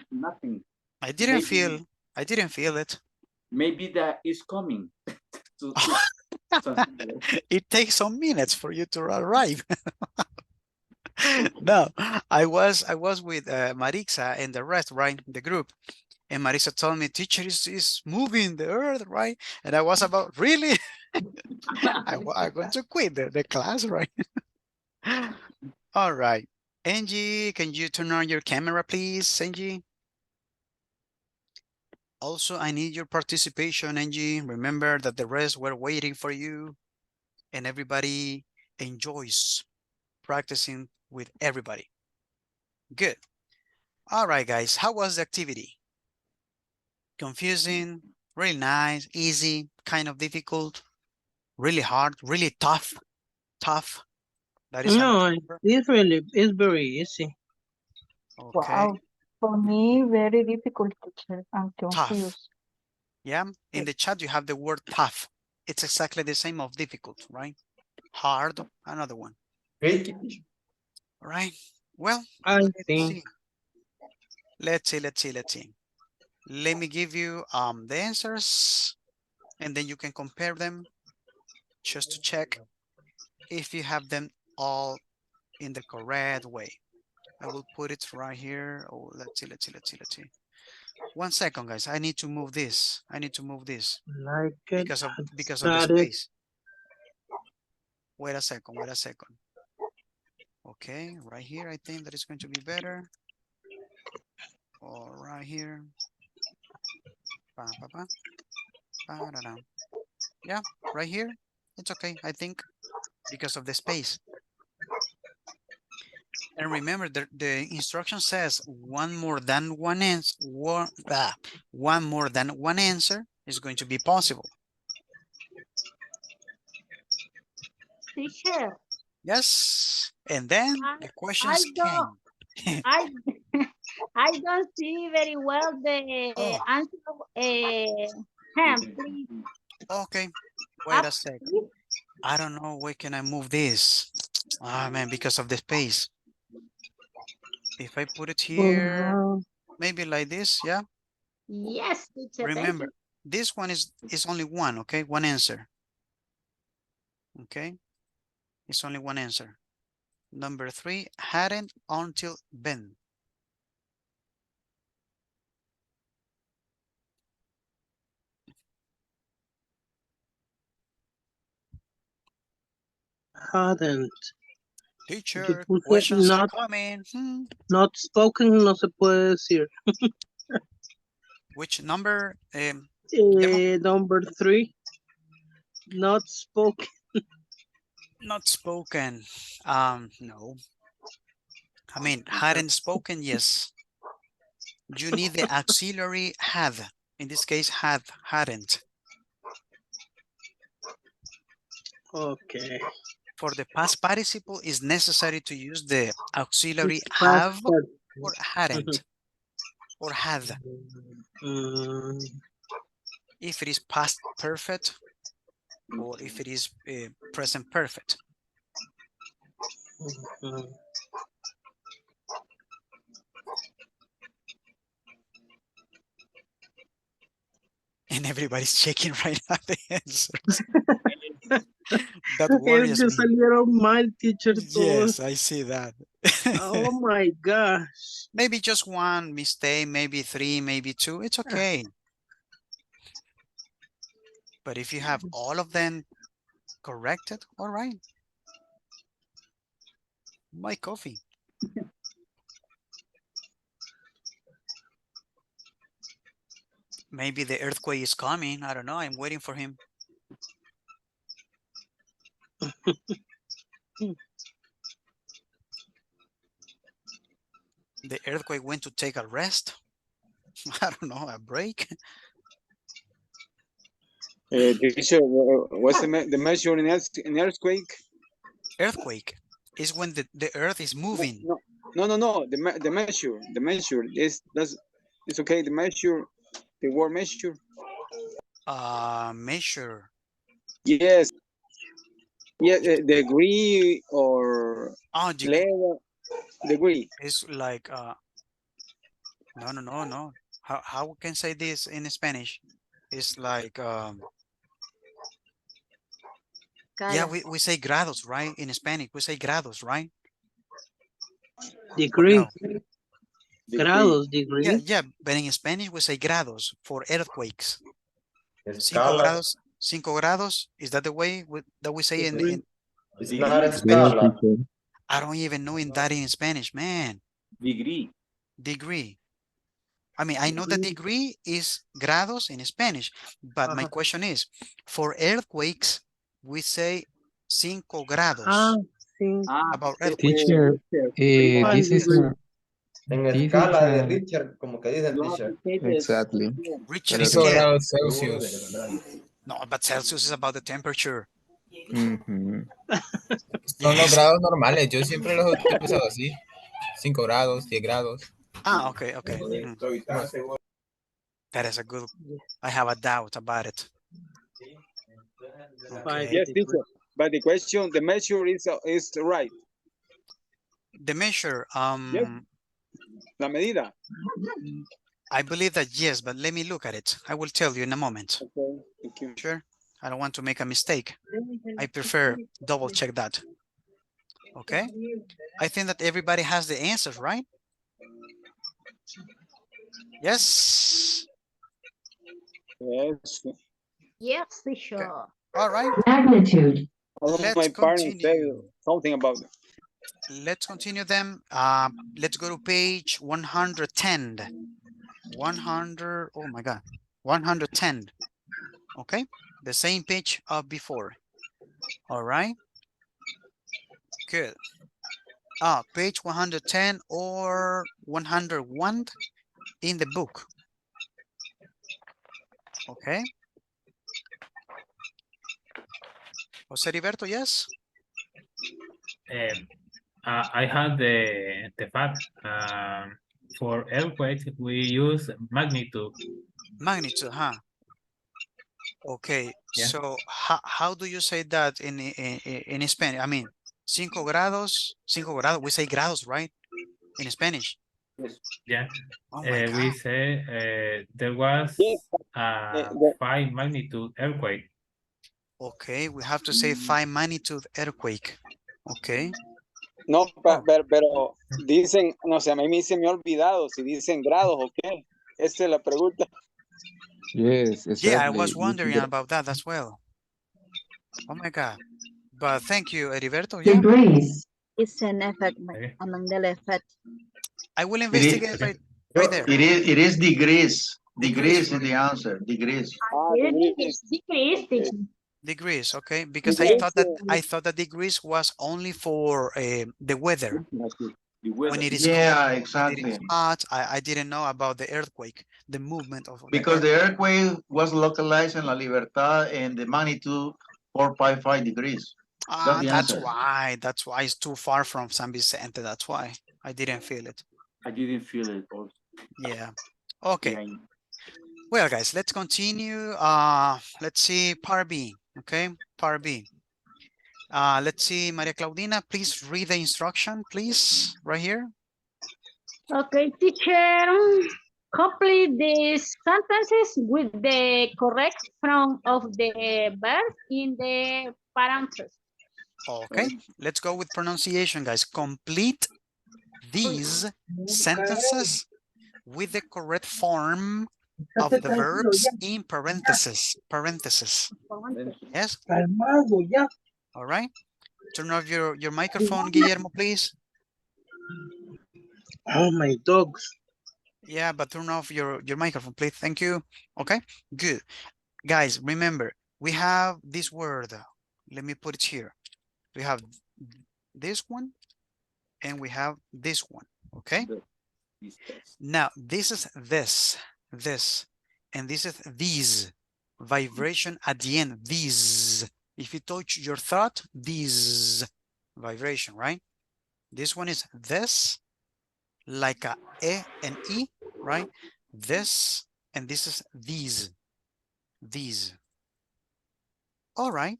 Nothing. I didn't feel it. Maybe that is coming. It takes some minutes for you to arrive. No, I was with Marixa and the rest, right? The group. And Marisa told me, teacher is moving the earth, right? And I was about, really? I'm going to quit the class, right? All right. Angie, can you turn on your camera, please, Angie? Also, I need your participation, Angie. Remember that the rest were waiting for you and everybody enjoys practicing with everybody. Good. All right, guys, how was the activity? Confusing, really nice, easy, kind of difficult, really hard, really tough. That is no, it's very easy. Okay. Wow. For me, very difficult, teacher. I'm Tough. confused. Yeah, in the chat you have the word tough. It's exactly the same of difficult, right? Hard, another one. Great. All right. Well, let's see. Let me give you the answers and then you can compare them just to check if you have them all in the correct way. I will put it right here. Oh, let's see. 1 second, guys. I need to move this. Like because of the space. Wait a second. Okay, right here, I think that is going to be better. Or right here. Yeah, right here. It's okay, I think, because of the space. And remember, the instruction says one more than one answer is going to be possible. Teacher. Yes, and then the questions came. I don't see very well the answer. Please. Okay, wait a second. I don't know where can I move this. Ah, man, because of the space. If I put it here, maybe like this, yeah? Yes, teacher. Remember, this one is only one, okay? One answer. Okay? It's only one answer. Number 3, hadn't until been. Hadn't. Teacher, questions are coming. Not spoken no se puede decir. Which number? Number 3. Not spoken. Not spoken. No. I mean, hadn't spoken, yes. You need the auxiliary had. In this case, hadn't. Okay. For the past participle, it's necessary to use the auxiliary have or hadn't or had? If it is past perfect or if it is present perfect. And everybody's checking right now the answers. That worries me. salieron mal, teacher, Yes, I see that. Oh my gosh. Maybe just one mistake, maybe 3, maybe 2. It's okay. But if you have all of them corrected, all right. My coffee. Maybe the earthquake is coming. I don't know. I'm waiting for him. The earthquake went to take a rest. I don't know, a break. Teacher, what's the measure in earthquake? Earthquake is when the earth is moving. No. The measure is it's okay. The measure, the word measure. Measure. Yes. Yeah, degree or level. Degree. It's like no. How we can say this in Spanish? It's like yeah, we say grados, right? In Spanish, we say grados, right? Degree. No. Grados, degree. Yeah, but in Spanish we say grados for earthquakes. Escala. 5 grados, is that the way that we say in It's not escala. I don't even know in that in Spanish, man. Degree. I mean, I know that degree is grados in Spanish, but my question is, for earthquakes, we say 5 grados. About earthquakes. Teacher, this is a... En This escala is de a... Richard, como que dice el teacher. Exactly. Richard Pero is scared. grados Celsius. No, but Celsius is about the temperature. Son los grados normales. Yo siempre los he utilizado así. 5 grados, 10 grados. Ah, okay. That is a good. I have a doubt about it. Okay. Yes, teacher. But the question, the measure is right. The measure. Yes. La medida. I believe that yes, but let me look at it. I will tell you in a moment. Okay, thank you. Sure. I don't want to make a mistake. I prefer double check that. Okay. I think that everybody has the answers, right? Yes. Yes. Yes, teacher. Okay. All right. Magnitude. My parents said something about it. Let's continue them. Let's go to page 110. 100. Oh my God. 110. Okay. The same page of before. All right. Good. Page 110 or 101 in the book. Okay. Jose Heriberto, yes? I have the fact for earthquakes we use magnitude. Magnitude, huh? Okay. Yeah. So how do you say that in Spanish? I mean, 5 grados, we say grados, right? In Spanish. Yeah. Oh my God. We say there was 5 magnitude earthquake. Okay, we have to say 5 magnitude earthquake. Okay. No, pero dicen, no sé, a mí se me ha olvidado si dicen grados o qué. Esa es la pregunta. Yes, exactly. Yeah, I was wondering about that as well. Oh my God. But thank you, Heriberto. Yeah. Degrees. It's an effect, Mandela effect. I will investigate right there. It is degrees. Degrees in the answer. Degrees. Degrees, okay. Because I thought that degrees was only for the weather. When it is cold, exactly. when it is hot, I didn't know about the earthquake, the movement of because the earthquake was localized in La Libertad and the magnitude 4.5 degrees. That's why it's too far from San Vicente. That's why I didn't feel it. I didn't feel it also. Yeah. Okay. Yeah, Well, guys, let's continue. Let's see part B. Okay, part B. Let's see, Maria Claudina, please read the instruction, please, right here. Okay, teacher. Complete these sentences with the correct form of the verb in the parentheses. Okay, let's go with pronunciation, guys. Complete these sentences with the correct form of the verbs in parentheses. Parentheses. Yes. All right. Turn off your microphone, Guillermo, please. Oh, my dogs. Yeah, but turn off your microphone, please. Thank you. Okay, good. Guys, remember, we have this word. Let me put it here. We have this one and we have this one. Okay. Now, this is this, and this is these. Vibration at the end, these. If you touch your throat, these vibration, right? This one is this, like a E and E, right? This, and this is these. All right,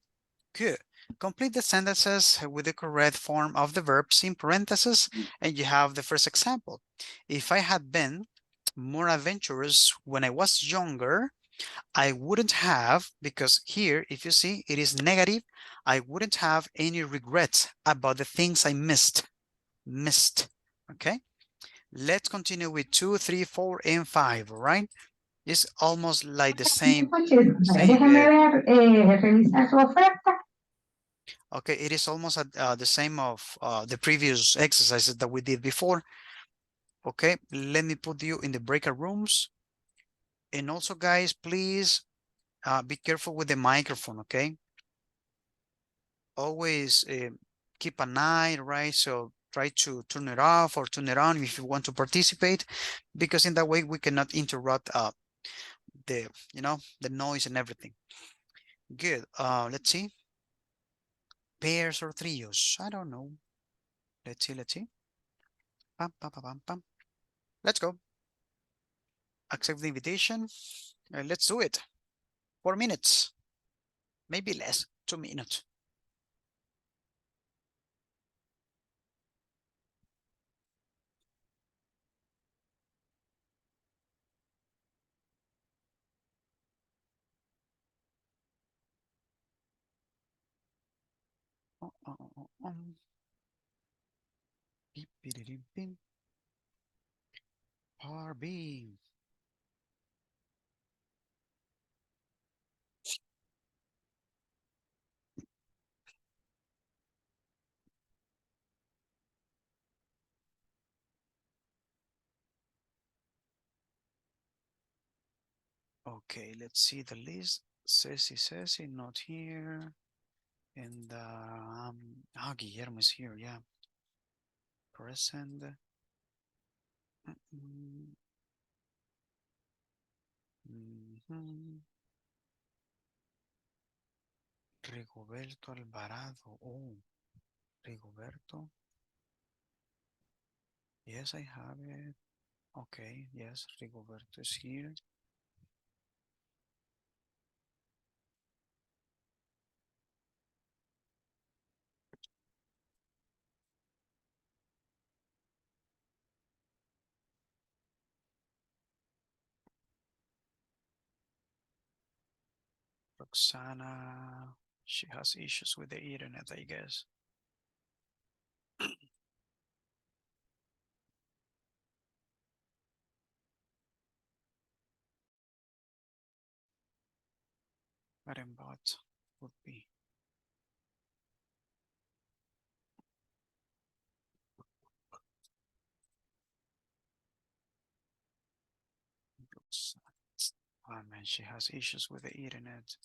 good. Complete the sentences with the correct form of the verbs in parentheses, and you have the first example. If I had been more adventurous when I was younger, I wouldn't have, because here, if you see, it is negative, I wouldn't have any regrets about the things I missed, okay? Let's continue with 2, 3, 4, and 5, all right? It's almost like the same. Okay, it is almost the same of the previous exercises that we did before. Okay, let me put you in the breakout rooms. And also, guys, please be careful with the microphone, okay? Always keep an eye, right? So try to turn it off or turn it on if you want to participate, because in that way we cannot interrupt the noise and everything. Good. Let's see. Pairs or trios? I don't know. Let's see. Pam, pam, pam, pam, pam. Let's go. Accept the invitation. Let's do it. 4 minutes. Maybe less. 2 minutes. Barbie. Okay, let's see the list. Ceci, not here. And Guillermo is here, yeah. Present. Rigoberto Alvarado. Oh, Rigoberto. Yes, I have it. Okay, yes, Rigoberto is here. Roxana, she has issues with the internet, I guess. Bot would be. Oh man, she has issues with the internet.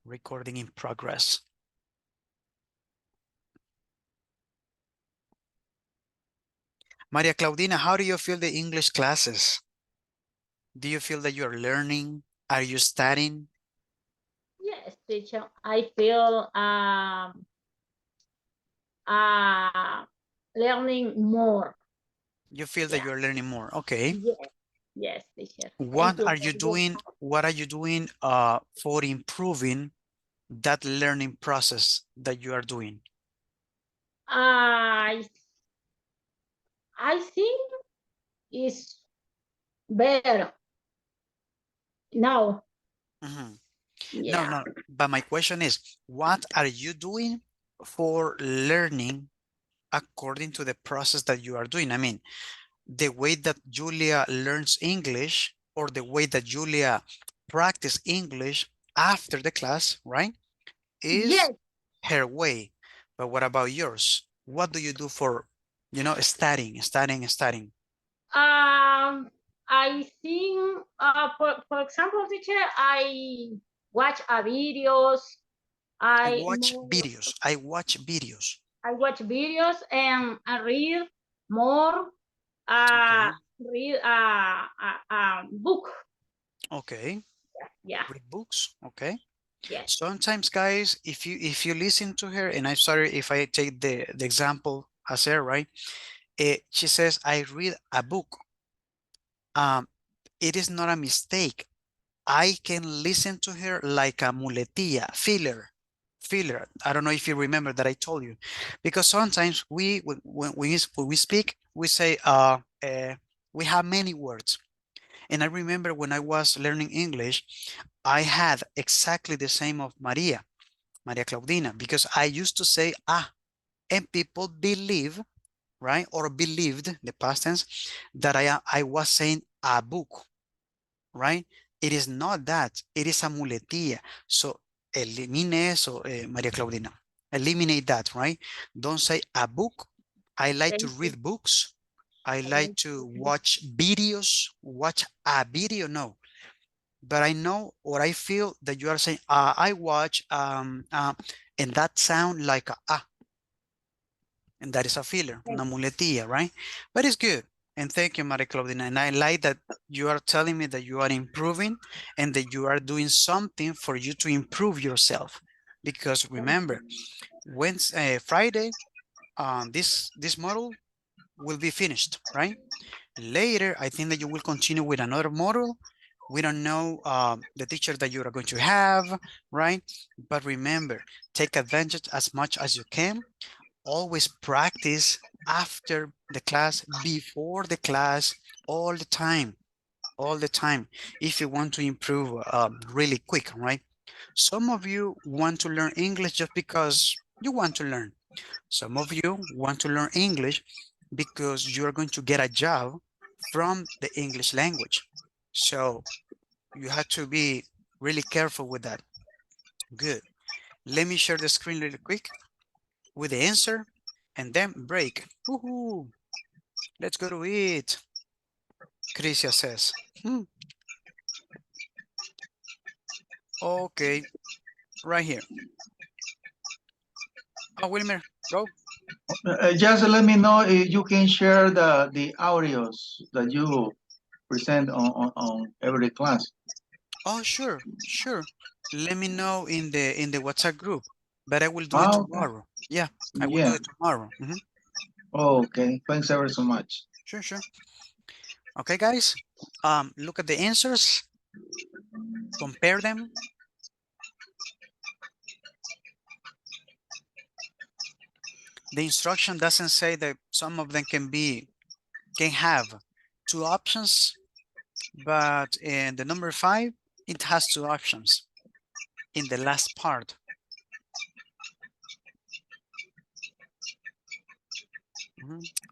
Recording in progress. Maria Claudina, how do you feel the English classes? Do you feel that you're learning? Are you studying? Yes, teacher. I feel learning more. You feel that Yeah. you're learning more. Okay. Yes, yes, teacher. Thank What you are for you your doing? What are you doing for improving that learning process that you are doing? I think it's better now. No, Yeah. no. But my question is, what are you doing for learning according to the process that you are doing? I mean, the way that Julia learns English or the way that Julia practice English after the class, right? Is Yes. her way. But what about yours? What do you do for, studying? I think, for example, teacher, I watch videos. I I watch more, videos. I watch videos. I watch videos and I read more. Okay. Read a book. Okay. Yeah. Read books. Okay. Yes. Sometimes, guys, if you listen to her, and I'm sorry if I take the example as her, right? She says, I read a book. It is not a mistake. I can listen to her like a muletilla, filler. I don't know if you remember that I told you, because sometimes when we speak, we say we have many words. And I remember when I was learning English, I had exactly the same of Maria Claudina, because I used to say and people believe, right, or believed the past tense that I was saying a book, right? It is not that. It is a muletilla. So elimine eso, Maria Claudina. Eliminate that, right? Don't say a book. I like to Thank you. read books. I like Thank to you. watch videos. Watch a video, no. But I know or I feel that you are saying, I watch, and that sound like a, and that is a filler, una muletilla, right? But it's good. And thank you, Maria Claudina. And I like that you are telling me that you are improving and that you are doing something for you to improve yourself. Because remember, Wednesday, Friday, this model will be finished, right? Later, I think that you will continue with another model. We don't know the teacher that you are going to have, right? But remember, take advantage as much as you can. Always practice after the class, before the class, all the time, if you want to improve really quick, right? Some of you want to learn English just because you want to learn. Some of you want to learn English because you're going to get a job from the English language. So you have to be really careful with that. Good. Let me share the screen really quick with the answer and then break. Woohoo! Let's go to it. Crisia says. Okay, right here. Oh, Wilmer, go. Just let me know if you can share the audios that you present on every class. Oh, sure. Let me know in the WhatsApp group, but I will do it Okay. tomorrow. Yeah, I will do Yeah. it tomorrow. Okay. Thanks ever so much. Sure. Okay, guys. Look at the answers. Compare them. The instruction doesn't say that some of them can have two options, but in the number 5, it has two options in the last part.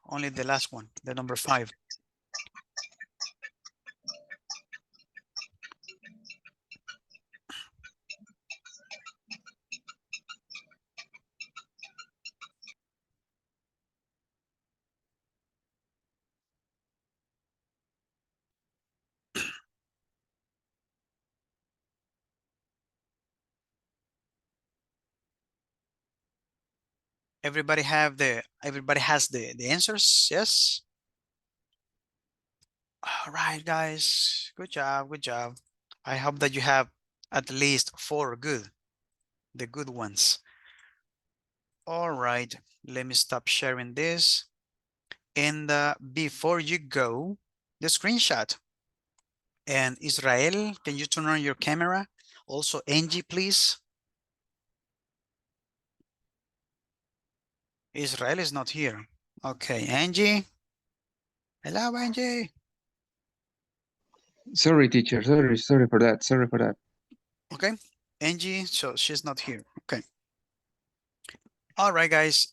Only the last one, the number 5. Everybody has the answers, yes? All right, guys, good job, good job. I hope that you have at least 4 the good ones. All right, let me stop sharing this. And before you go, the screenshot. And Israel, can you turn on your camera? Also, Angie, please. Israel is not here. Okay, Angie. Hello, Angie. Sorry, teacher. Sorry for that. Sorry for that. Okay, Angie, so she's not here. Okay. All right, guys.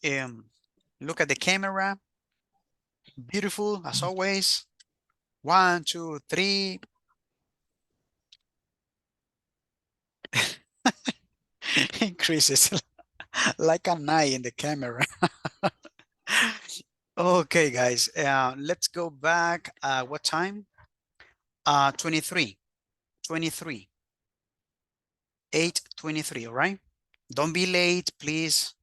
Look at the camera. Beautiful as always. 1, 2, 3. Increases like an eye in the camera. Okay, guys. Let's go back. What time? 23. 23. 8:23. All right. Don't be late, please.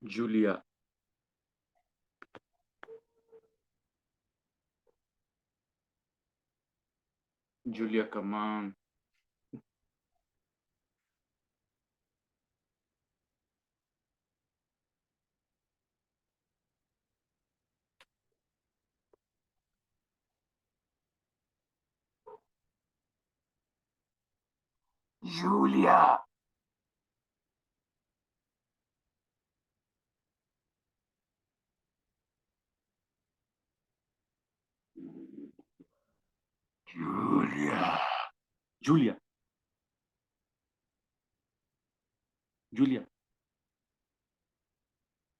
Julia. Julia, come on. Julia. Julia. Julia. Julia.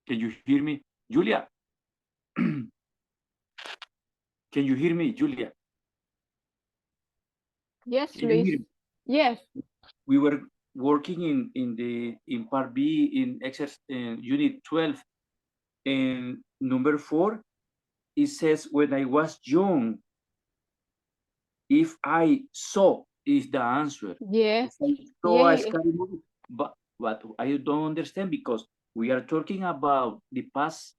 Can you hear me? Julia. Can you hear me, Julia? Yes, Can you hear Luis. me? Yes. We were working in part B in exercise in unit 12 and number 4. It says when I was young, if I saw is the answer. Yes. If I saw a scary movie, but I don't understand because we are talking about the past.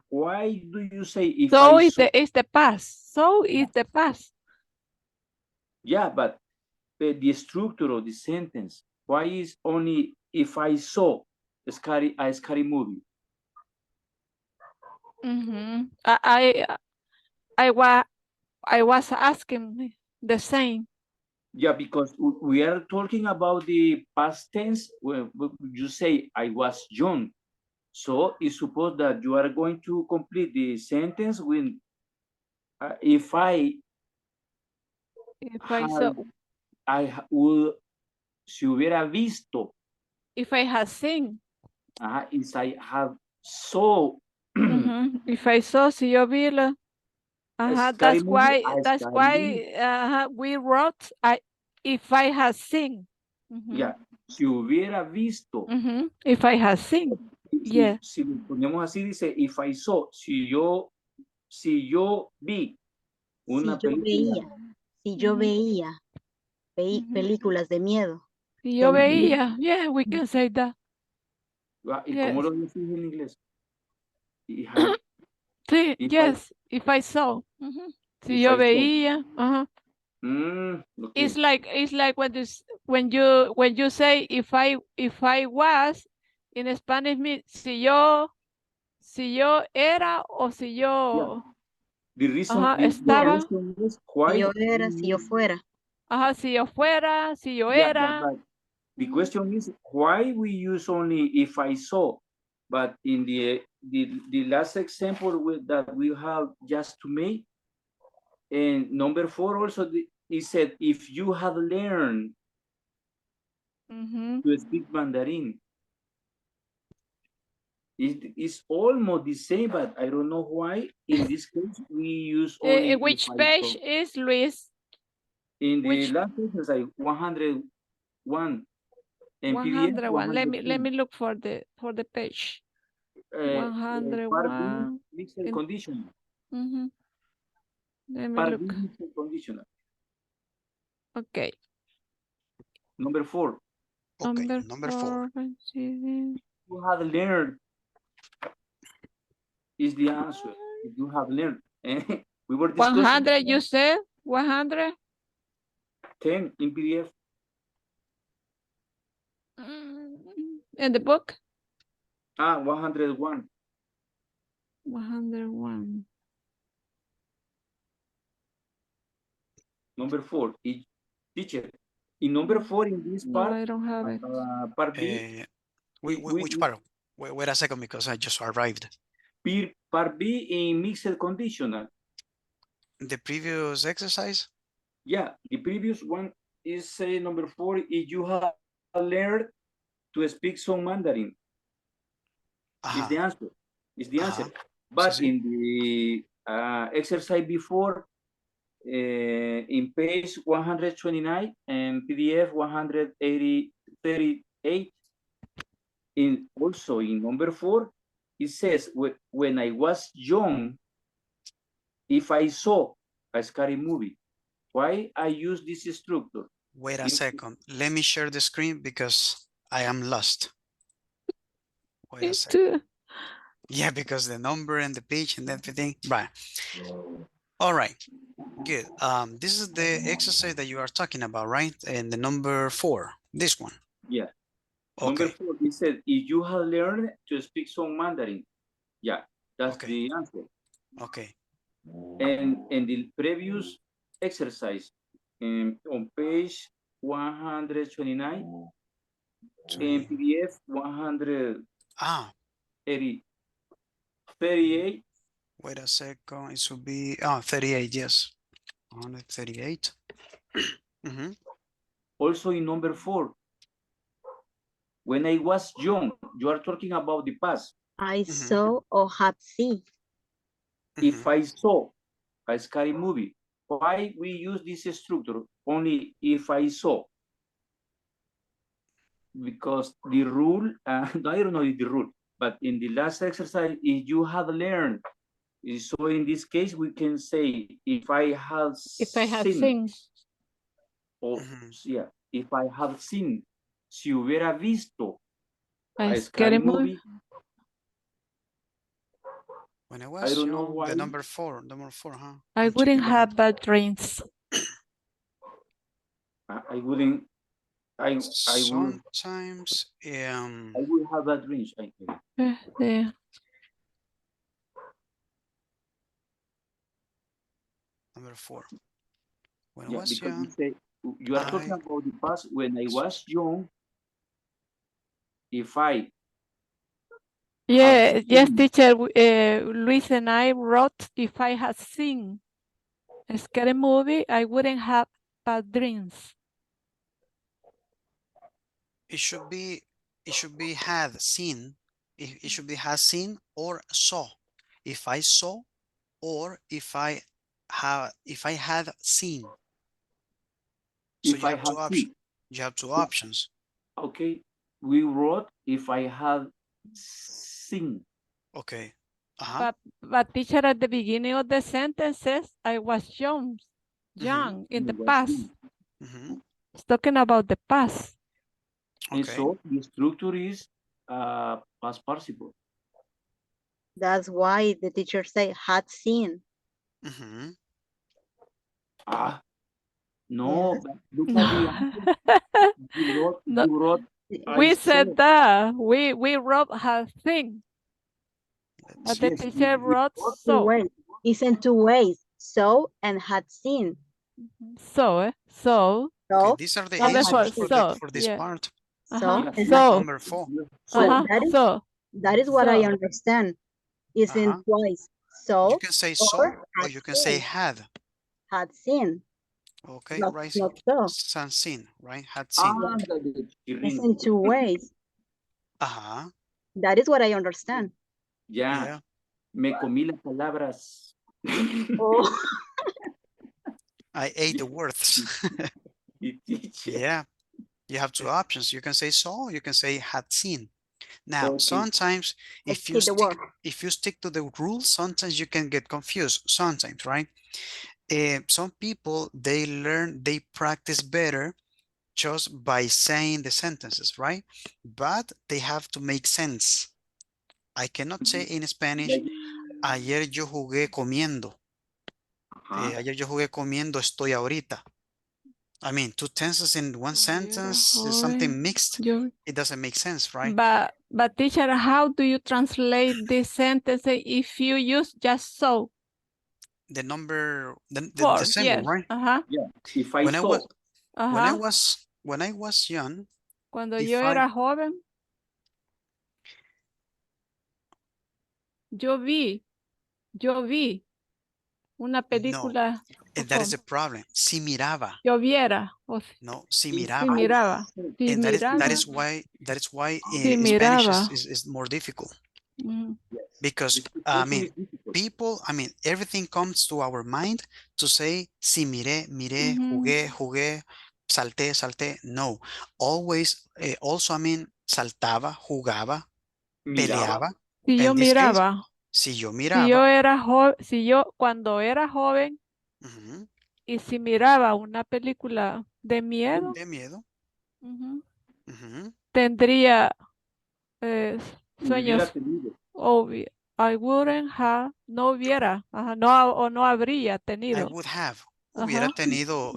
Why do you say if So I is saw? the past. So is the past. Yeah, but the structure of the sentence, why is only if I saw a scary movie? Mm-hmm. I was asking the same. Yeah, because we are talking about the past tense. When you say I was young, so it's supposed that you are going to complete the sentence with if I saw, would, si hubiera visto. If I had seen. If I have saw. If I saw, si yo vi la. Scary movie, That's why we wrote if I had seen. Yeah, si hubiera visto. If I had seen. Yeah. Si lo ponemos así, dice, if I saw, si yo vi una película. Si yo veía películas de miedo. Si yo veía, yeah, we can say that. ¿Y cómo lo dices en inglés? Sí, yes, if I saw. Si yo veía. Okay. It's like when you say if I was, in Spanish means si yo era o si yo. The reason estaba. is why. Si yo era, si yo fuera. Si yo fuera, si yo era. But the question is why we use only if I saw, but in the last example that we have just to make, and number 4 also it said if you have learned to speak Mandarin. It's almost the same, but I don't know why. In this case, we use only. Which page is Luis? In the last exercise, 101. And PDF 101. Let me look for the page. Part B, 101. mixed conditional. Let me Part look. B, mixed conditional. Okay. Number 4. Okay, number 4. Receiving. You have learned is the answer. You have learned. We were discussing 100, you said? 100? 10 in PDF. In the book? 101. 101. Number 4. Teacher, in number 4 in this No, part, I don't have it. part B. Which part? Wait a second because I just arrived. Part B in mixed conditional. The previous exercise? Yeah, the previous one is number 4. If you have learned to speak some Mandarin, is the answer. Is the answer. But in the exercise before, in page 129 and PDF 138, also in number 4, it says, when I was young, if I saw a scary movie, why I use this structure? Wait a second. Let me share the screen because I am lost. Wait a second. Yeah, because the number and the page and everything. Right. All right. Good. This is the exercise that you are talking about, right? And the number 4, this one. Yeah. Okay. Number 4, it said, if you have learned to speak some Mandarin. Yeah, that's the answer. Okay. And the previous exercise on page 129 in PDF 138. Wait a second. It should be 38. Yes, 138. Also in number 4, when I was young, you are talking about the past. I saw or have seen. If I saw a scary movie, why we use this structure only if I saw? Because the rule, I don't know the rule, but in the last exercise, if you have learned, so in this case, we can say, if I have seen. Or, yeah, if I have seen, si hubiera visto a scary movie. When I was don't know young, why. the number 4, huh? I wouldn't have bad dreams. I wouldn't. I would. Sometimes. I would have bad dreams. I think. Yeah. Number 4. When I Yeah, was because young, you are talking about the past. When I was young, if I. Yeah, yes, teacher. Luis and I wrote, if I had seen a scary movie, I wouldn't have bad dreams. it should be had seen. It should be has seen or saw. If I saw, or if I had seen. So you have 2 options. You have 2 options. Okay, we wrote if I had seen. Okay. But teacher, at the beginning of the sentence says I was young in the past. It's talking about the past. Okay. And so the structure is past participle. That's why the teacher say had seen. No, look at the answer. You wrote, we said that. We wrote had seen. But the teacher wrote so. It's in 2 ways. So and had seen. So. Okay, these are the answers for this part. Number 4. That is what I understand. It's in twice. So you can say so or you can say had. Had seen. Okay, not, right. Not so. Seen, right? Had seen. It's in 2 ways. That is what I understand. Yeah. Me comí las palabras. I ate the words. Yeah. You have 2 options. You can say so, you can say had seen. Now, sometimes if you stick to the rules, sometimes you can get confused. Sometimes, right? Some people they practice better just by saying the sentences, right? But they have to make sense. I cannot say in Spanish, ayer yo jugué comiendo. Ayer yo jugué comiendo, estoy ahorita. I mean, two tenses in one sentence is something mixed. It doesn't make sense, right? But teacher, how do you translate this sentence if you use just so? The number, Four, the symbol, yes. right? Yeah. If I When I saw. was young. Cuando yo era joven, yo vi una película. No, that is a problem. Si miraba. Yo viera. No, si Si miraba. miraba. Si And miraba. that is why Si Spanish miraba. is more difficult. Mm. Because people, everything comes to our mind to say si miré, jugué, jugué, salté. No, always, also, saltaba, jugaba, peleaba. Si yo In this case, miraba. si yo Si miraba. yo era cuando era joven y si miraba una película de miedo. De miedo. Tendría Hubiera sueños. tenido. I wouldn't have, no hubiera, no habría tenido. I would have, hubiera tenido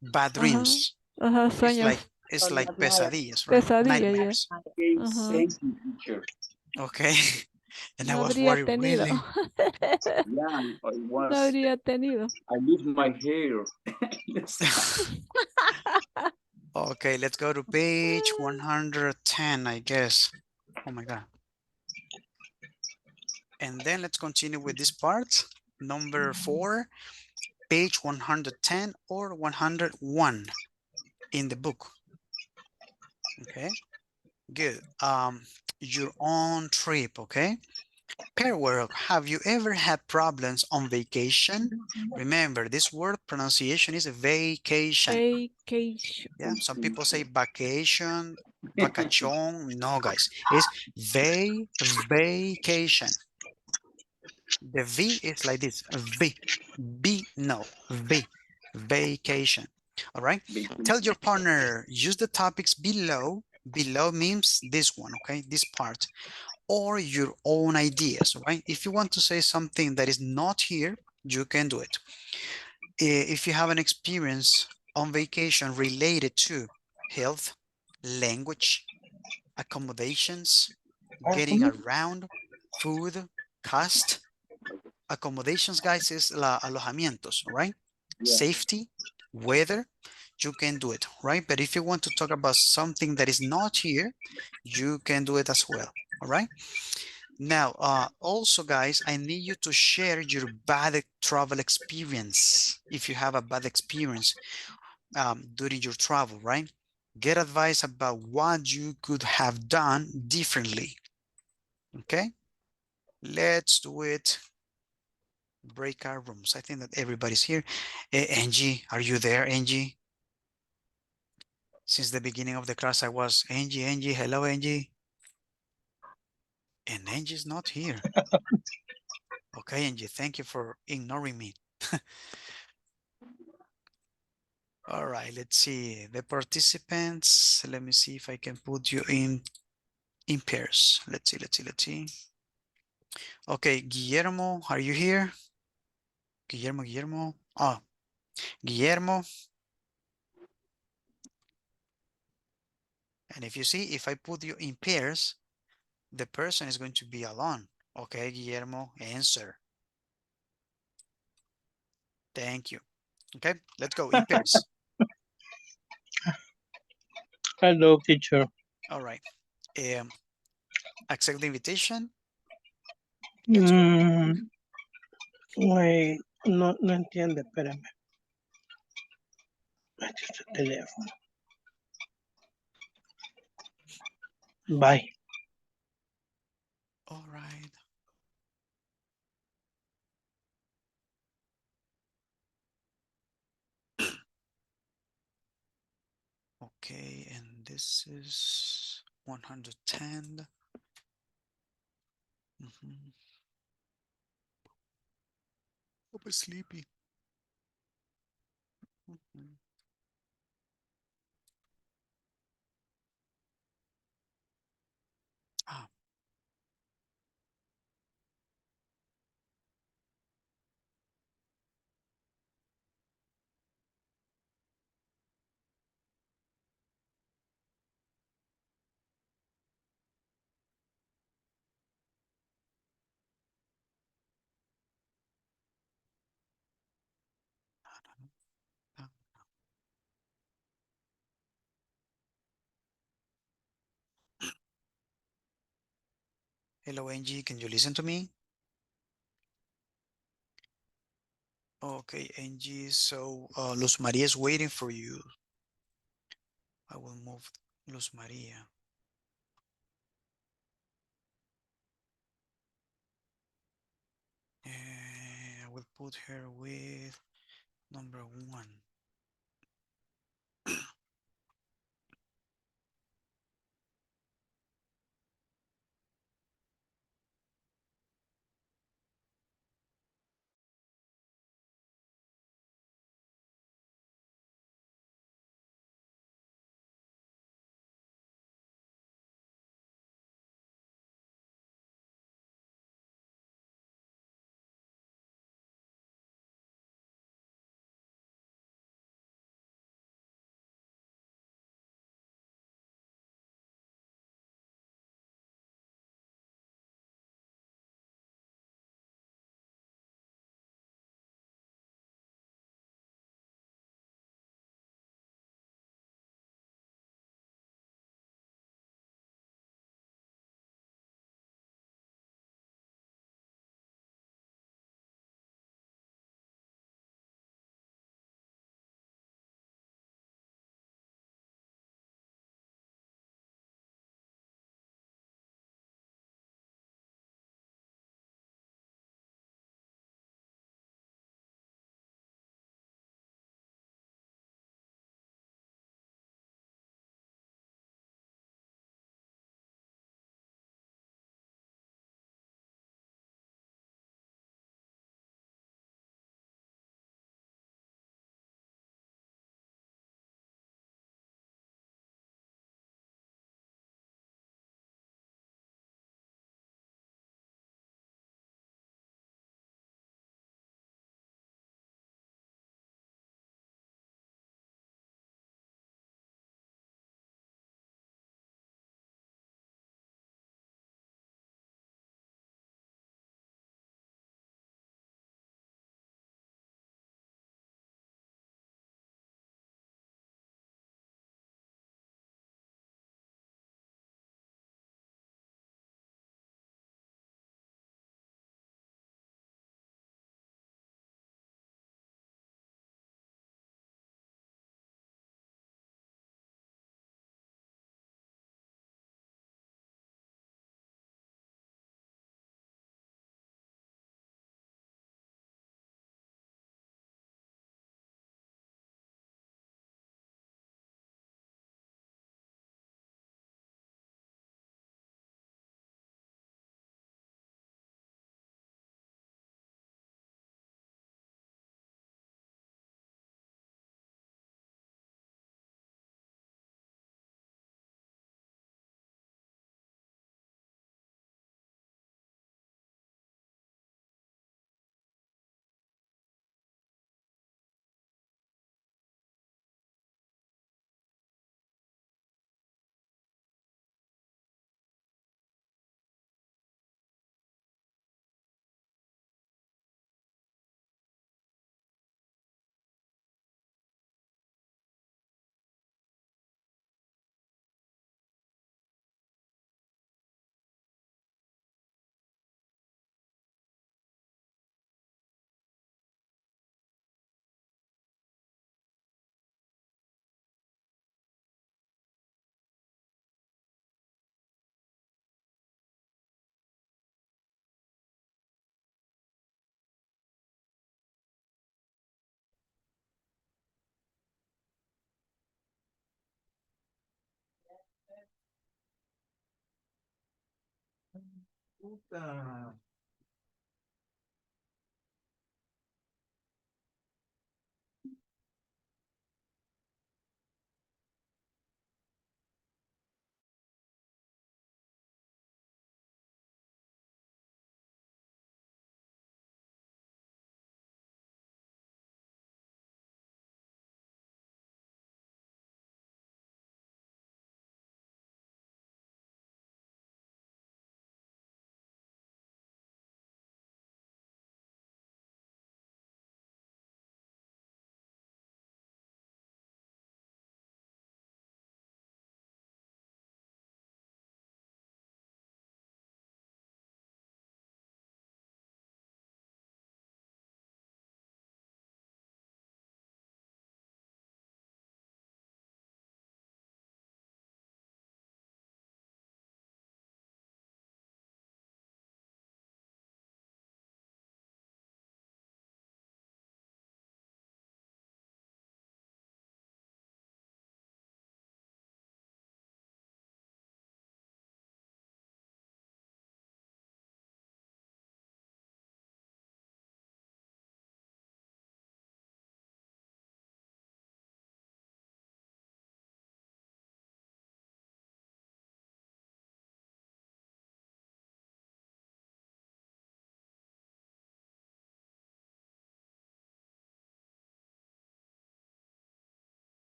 bad dreams. Sueños. It's like pesadillas, right? Nightmares. Thank you, teacher. Okay. And No I was habría worried, tenido. really? Yeah, I was. No habría tenido. I lose my hair. Okay, let's go to page 110, I guess. Oh my God. And then let's continue with this part. Number 4, page 110 or 101 in the book. Okay, good. Your own trip, okay? Pair work, have you ever had problems on vacation? Remember, this word pronunciation is vacation. Vacation. Yeah, some people say vacation, vacation. No, guys, it's vacation. The V is like this, vacation. All right, tell your partner, use the topics below. Below means this one, okay, this part, or your own ideas, right? If you want to say something that is not here, you can do it. If you have an experience on vacation related to health, language, accommodations, getting around, food, cost. Accommodations, guys, is alojamientos, right? Yeah. Safety, weather, you can do it, right? But if you want to talk about something that is not here, you can do it as well, all right? Now, also, guys, I need you to share your bad travel experience. If you have a bad experience during your travel, right? Get advice about what you could have done differently. Okay, let's do it. Breakout rooms. I think that everybody's here. Angie, are you there, Angie? Since the beginning of the class, I was Angie, hello, Angie. And Angie's not here. Okay, Angie, thank you for ignoring me. All right, let's see the participants. Let me see if I can put you in pairs. Let's see. Okay, Guillermo, are you here? Guillermo. Oh, Guillermo. And if you see, if I put you in pairs, the person is going to be alone. Okay, Guillermo, answer. Thank you. Okay, let's go in pairs. Hello, teacher. All right. Accept the invitation. Wait, no entiende, espérame. Este es el teléfono. Bye. All right. Okay, and this is 110. I'm sleepy. Ah. Hello, Angie. Can you listen to me? Okay, Angie. So Luz Maria is waiting for you. I will move Luz Maria. And I will put her with number 1.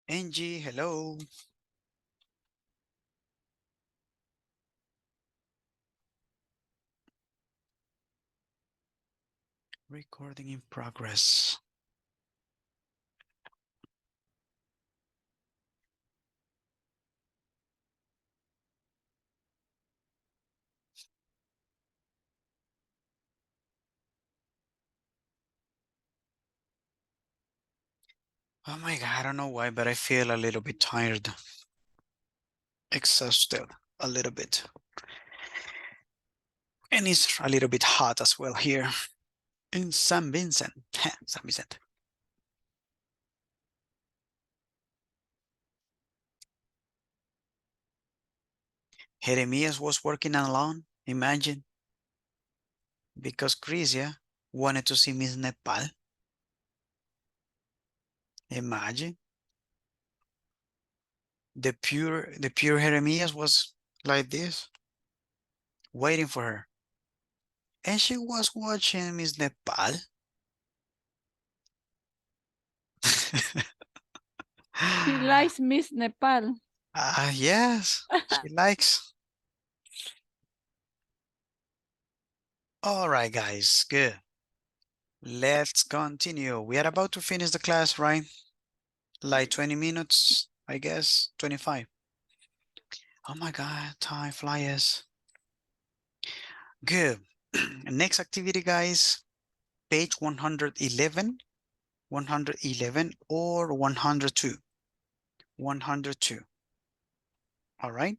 Angie, hello. Recording in progress. Oh my God, I don't know why, but I feel a little bit tired. Exhausted a little bit. And it's a little bit hot as well here in San Vincent. San Vicente. Jeremias was working alone, imagine. Because Crisia wanted to see Miss Nepal. Imagine. The pure Jeremias was like this, waiting for her. And she was watching Miss Nepal. She likes Miss Nepal. Yes, she likes. All right, guys, good. Let's continue. We are about to finish the class, right? Like 20 minutes, I guess, 25. Oh my God, time flies. Good. Next activity, guys, page 111, 111 or 102. 102. All right.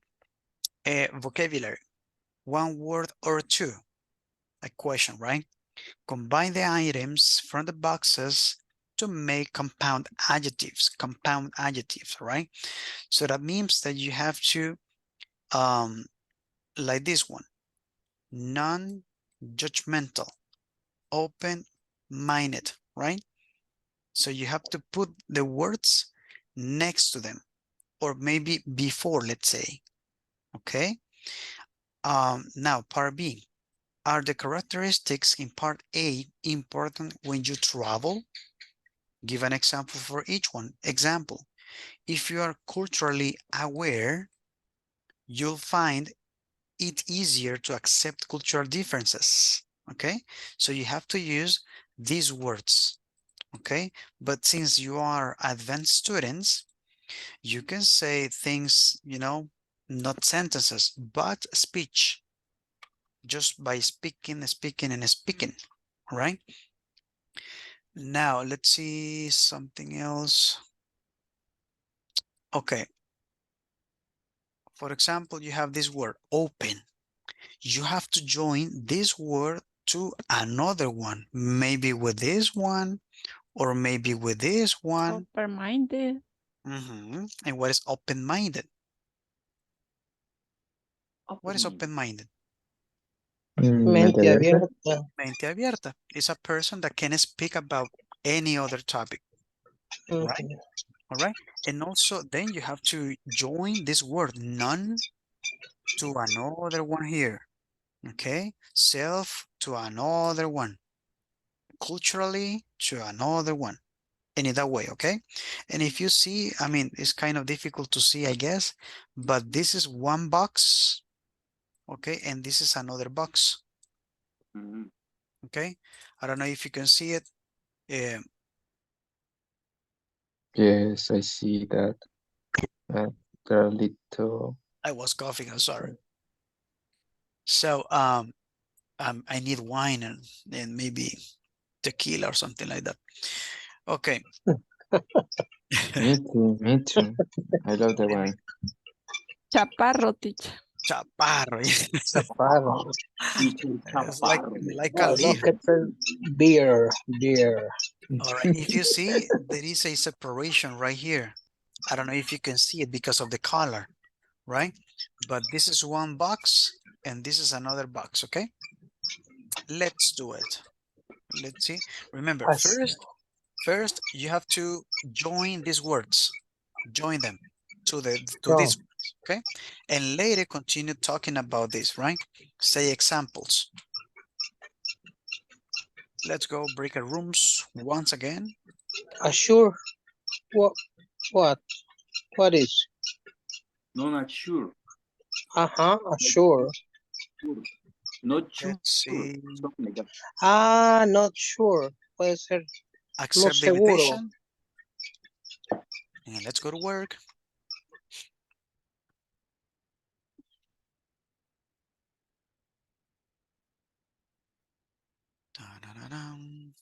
Vocabulary. One word or two. A question, right? Combine the items from the boxes to make compound adjectives. Compound adjectives, right? So that means that you have to, like this one, non-judgmental, open-minded, right? So you have to put the words next to them, or maybe before, let's say, okay? Now, part B. Are the characteristics in part A important when you travel? Give an example for each one. Example, if you are culturally aware, you'll find it easier to accept cultural differences, okay? So you have to use these words, okay? But since you are advanced students, you can say things, you know, not sentences, but speech, just by speaking, speaking, and speaking, all right? Now, let's see something else. Okay. For example, you have this word, open. You have to join this word to another one, maybe with this one, or maybe with this one. Open-minded. And what is open-minded? What is open-minded? Mente abierta. Mente abierta is a person that can speak about any other topic, right? All right. And also then you have to join this word none to another one here. Okay. Self to another one. Culturally to another one. And in that way, okay? And if you see, I mean, it's kind of difficult to see, I guess, but this is one box, okay? And this is another box. Okay. I don't know if you can see it. Yes, I see that. There are little. I was coughing, I'm sorry. So I need wine and maybe tequila or something like that. Okay. Me too. I love the wine. Chaparro, teacher. Chaparro. Chaparro. It's like a No, leaf. beer. All right. If you see, there is a separation right here. I don't know if you can see it because of the color, right? But this is one box and this is another box, okay? Let's do it. Let's see. Remember, first you have to join these words. Join them to this, okay? And later continue talking about this, right? Say examples. Let's go break our rooms once again. Assure. What? What? What is? No, not sure. Sure. Not sure. Let's see. Something like that. Not sure. Puede ser. No Accept the seguro. invitation. And let's go to work. Da-da-da-dum.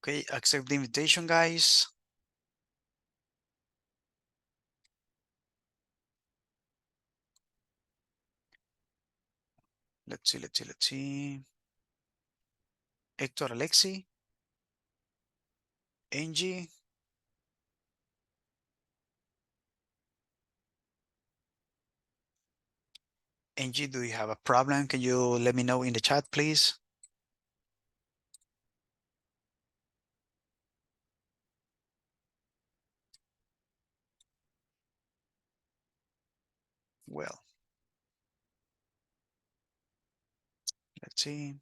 Okay, accept the invitation, guys. Let's see. Hector, Alexi, Angie. Angie, do you have a problem? Can you let me know in the chat, please? Well, let's see.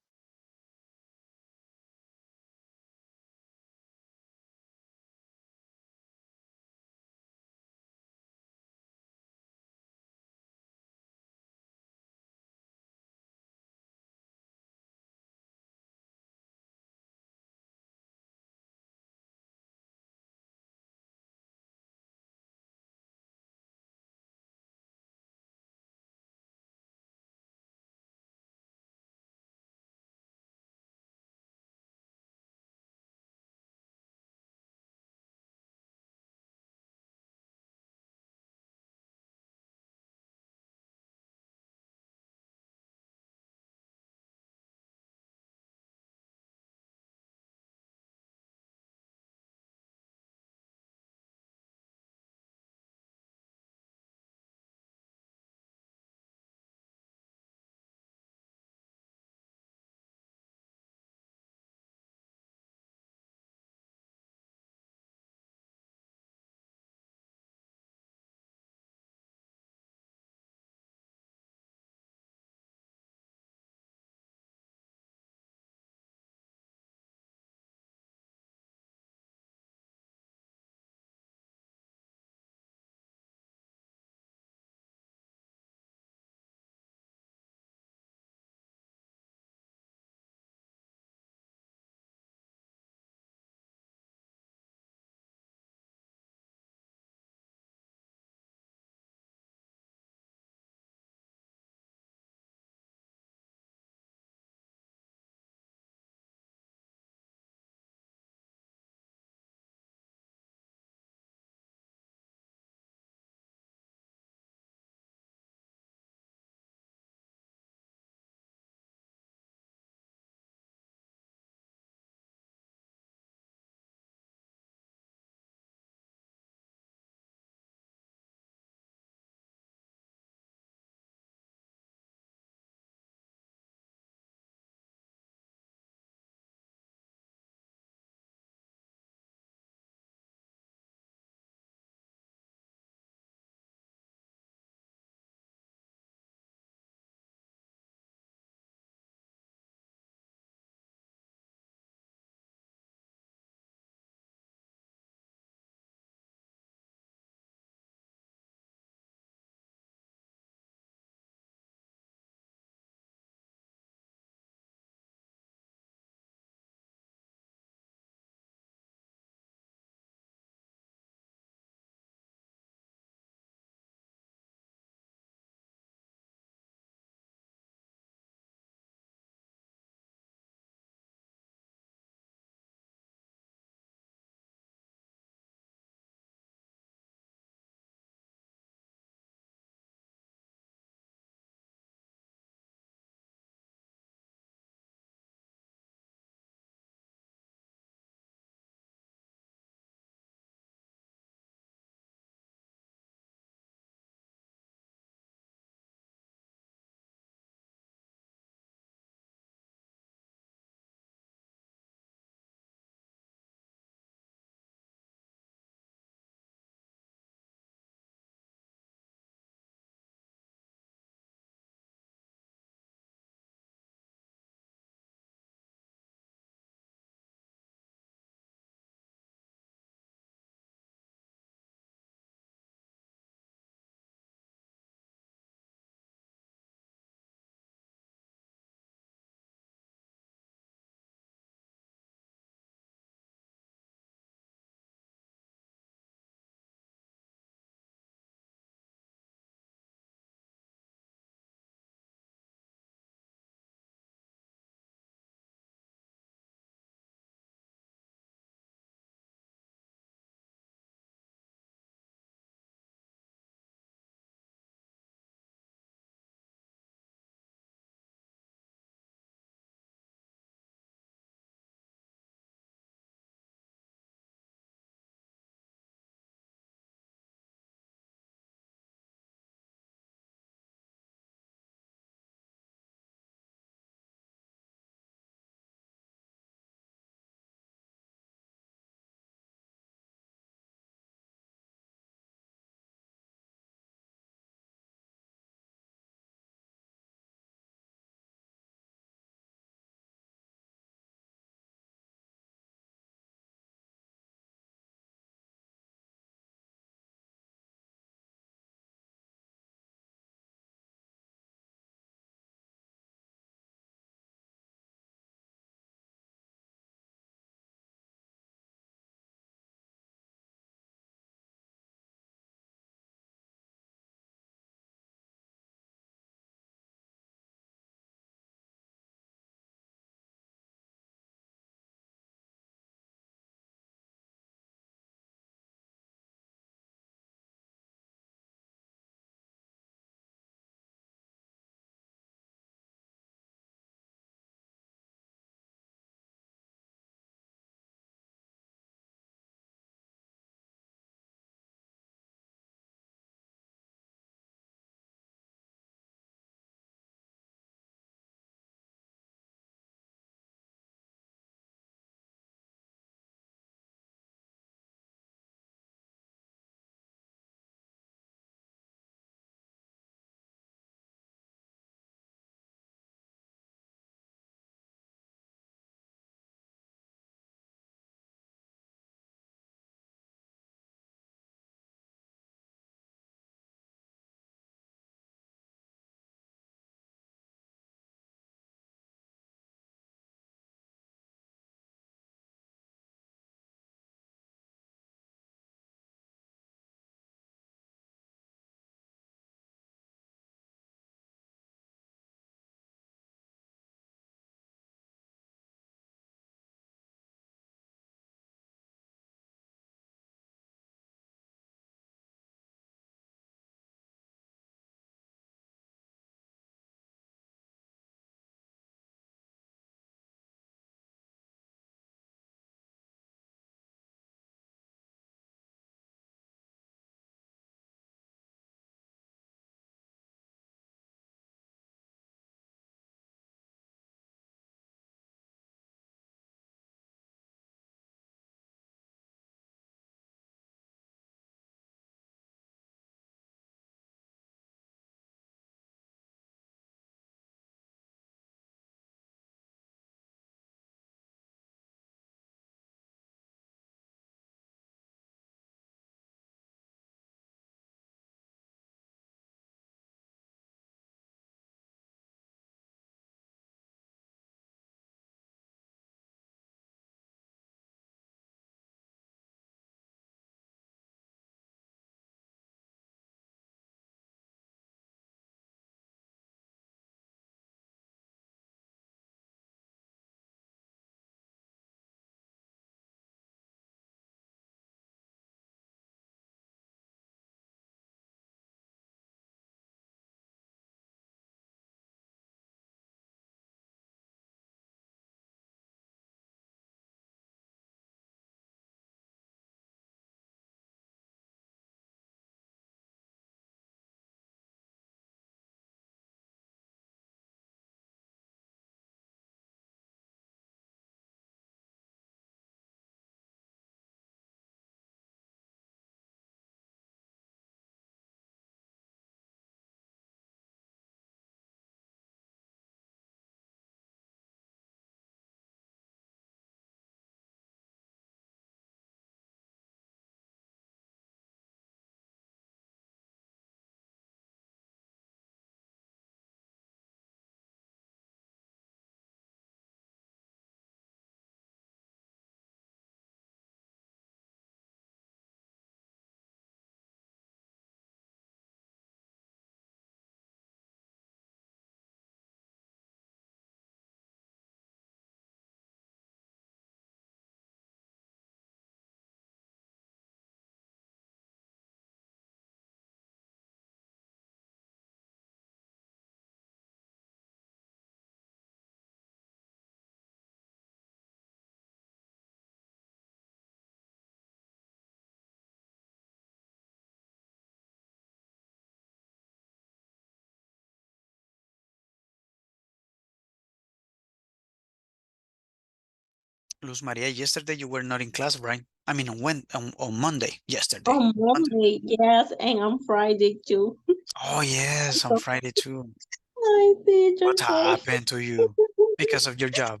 Luz Maria, yesterday you were not in class, right? I mean, on Monday, yesterday. On Monday. Monday, yes, and on Friday too. Oh, yes, on Friday too. Hi, teacher, What sorry. happened to you because of your job?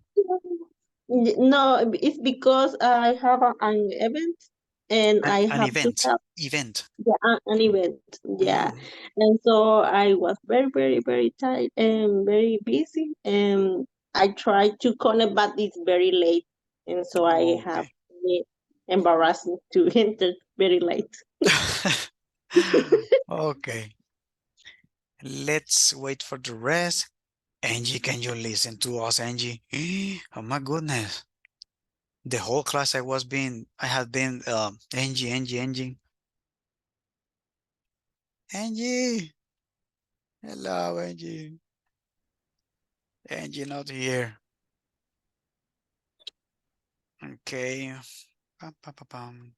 No, it's because I have an event and I An have to event. have Event. an event. Yeah. Mm. And so I was very, very, very tired and very busy. And I tried to connect, but it's very late. And so I have Okay. embarrassing to enter very late. Okay. Let's wait for the rest. Angie, can you listen to us, Angie? Oh my goodness. The whole class I had been Angie, Angie, Angie. Angie. Hello, Angie. Angie not here. Okay. Pam, pam, pam, pam.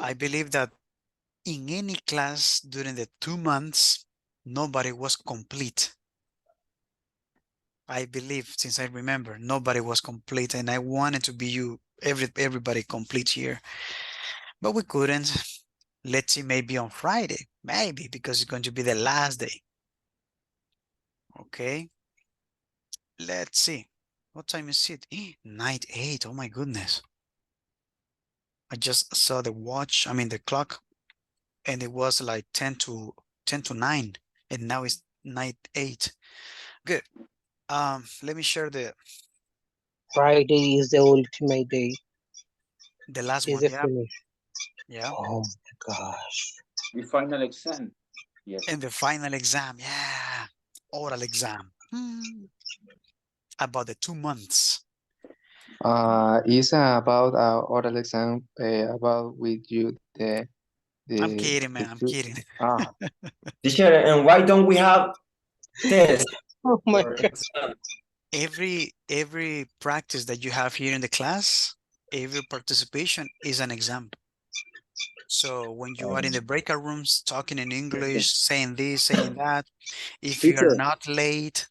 I believe that in any class during the 2 months, nobody was complete. I believe, since I remember, nobody was complete, and I wanted to be everybody complete here, but we couldn't. Let's see, maybe on Friday, maybe, because it's going to be the last day. Okay, let's see. What time is it? Night 8. Oh my goodness. I just saw the watch, I mean the clock, and it was like 10 to 9, and now it's night 8. Good. Let me share the Friday is the ultimate day. last Is one. the Yeah. finish. Yeah. Oh my gosh. The final exam. Yes. And the final exam. Yeah. Oral exam. About the 2 months. It's about oral exam about with you I'm kidding, man. I'm kidding. Teacher, and why don't we have test? Oh my or God. exam? Every practice that you have here in the class, every participation is an exam. So when you are in the breakout rooms talking in English, saying this, saying that, if you are Teacher. not late,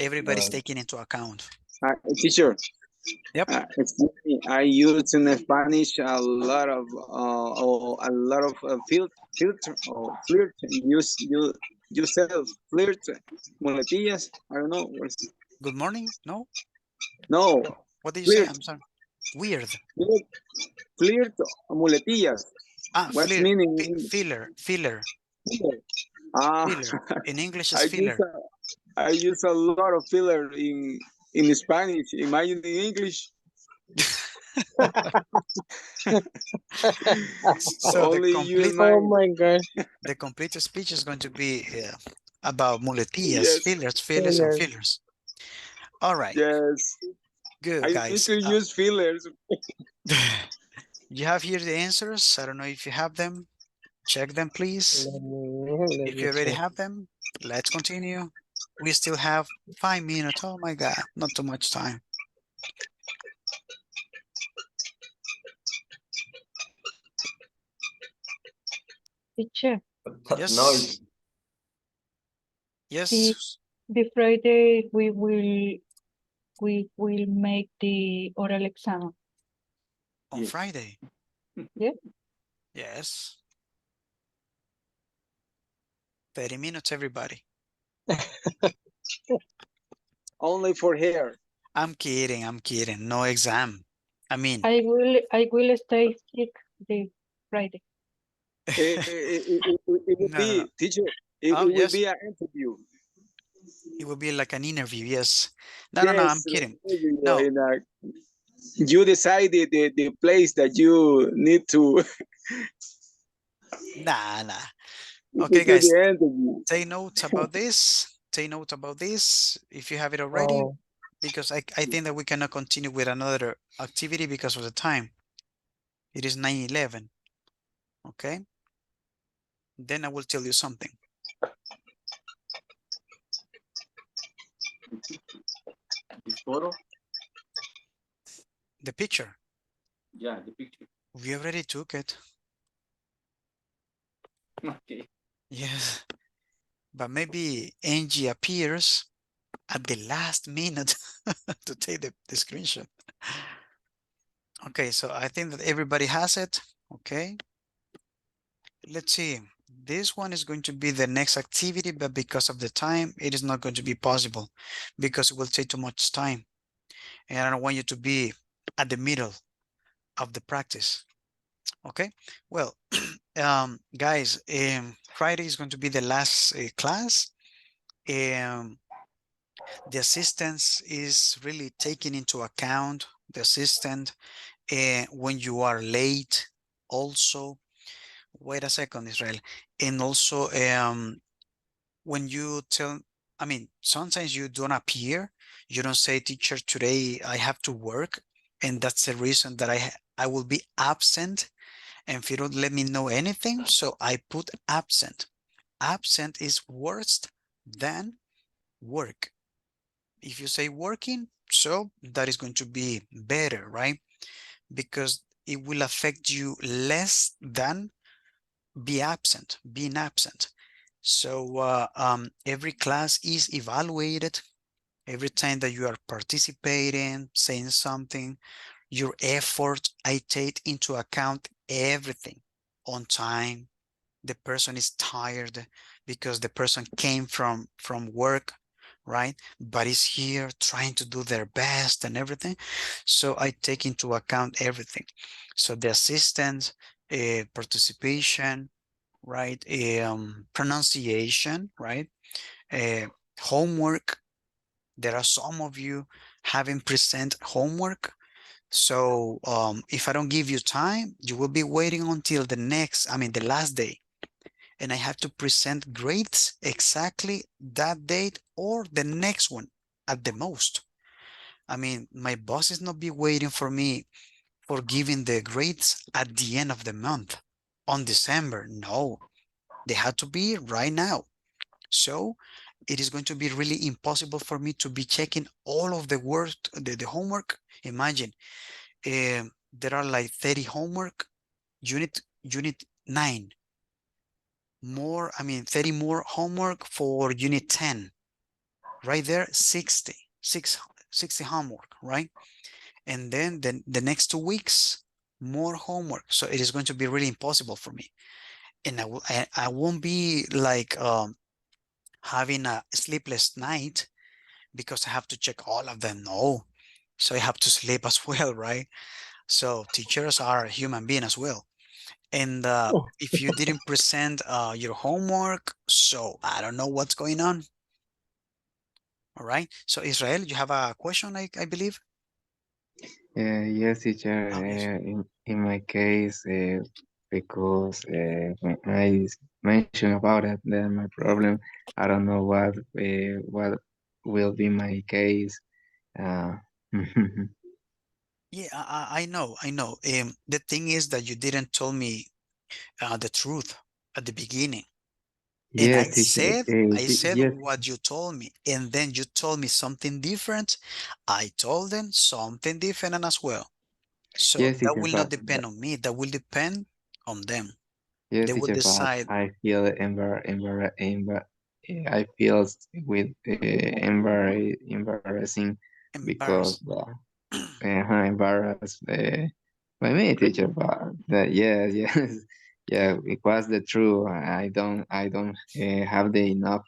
everybody's taking into account. Teacher. Yep. Excuse me, I use in Spanish a lot of filter or flirt. You sell flirt muletillas. I don't know. Good morning. No. No. What did you say? Flirt. I'm sorry. Weird. Flirt muletillas. What's Flirt. meaning? Filler. Filler. Filler. In English is filler. I use a lot of filler in Spanish. Imagine in English. So Only you and Oh my God. the complete speech is going to be about muletillas, Yes. fillers, and fillers. All right. Yes. Good, I guys. need to use fillers. You have here the answers. I don't know if you have them. Check them, please. Let If me you already check. have them, let's continue. We still have 5 minutes. Oh my God, not too much time. Teacher, Yes. Noise. Yes. the Friday we will make the oral exam. On Friday. Yeah. Yes. 30 minutes, everybody. Only for hair. I'm kidding. I'm kidding. No exam. I mean, I will stay sick the Friday. It will no. be, teacher, it Oh, will yes. be an interview. It will be like an interview. Yes. No, I'm Yes, kidding. interview, No. and, you decide the place that you need to, Nah. to Okay, do guys. the interview. Take notes about this. Take note about this if you have it already, Oh, because I think that we cannot continue with another activity because of the time. It is 9:11. Okay. Then I will tell you something. This photo? The picture. Yeah, the picture. We already took it. Okay. Yes. But maybe Angie appears at the last minute to take the screenshot. Okay, so I think that everybody has it. Okay. Let's see. This one is going to be the next activity, but because of the time, it is not going to be possible because it will take too much time. And I don't want you to be at the middle of the practice. Okay. Well, guys, Friday is going to be the last class. Um, the assistance is really taking into account the assistant when you are late also. Wait a second, Israel. And also when you tell, I mean, sometimes you don't appear, you don't say, teacher, today I have to work, and that's the reason that I will be absent, and if you don't let me know anything, so I put absent. Absent is worse than work. If you say working, so that is going to be better, right? Because it will affect you less than being absent. So every class is evaluated every time that you are participating, saying something, your effort. I take into account everything on time. The person is tired because the person came from work, right? But is here trying to do their best and everything. So I take into account everything. So the assistance, participation, right? Pronunciation, right? Uh, Homework. There are some of you having present homework. So if I don't give you time, you will be waiting until the last day. And I have to present grades exactly that date or the next one at the most. I mean, my boss is not be waiting for me for giving the grades at the end of the month on December. No, they have to be right now. So it is going to be really impossible for me to be checking all of the work, the homework. Imagine there are like 30 homework, unit 9 more, 30 more homework for unit 10. Right there, 60 homework, right? And then the next 2 weeks, more homework. So it is going to be really impossible for me. And I won't be like having a sleepless night because I have to check all of them. No. So I have to sleep as well, right? So teachers are human beings as well. And if you didn't present your homework, so I don't know what's going on. All right. So Israel, you have a question, I believe? Yes, teacher. Yes. In my case, because when I mentioned about it, then my problem, I don't know what will be my case. Uh, Yeah, I know. The thing is that you didn't tell me the truth at the beginning. And yes, teacher. I said Yes, what you told me, and then you told me something different. I told them something different as well. So yes, that teacher. will not depend on me. That will depend on them. Yes, They will teacher. But decide. I feel I feel with embarrassing because Embarrassed. embarrassed by me, teacher. But yes, yes, yeah, it was the truth. I don't have the enough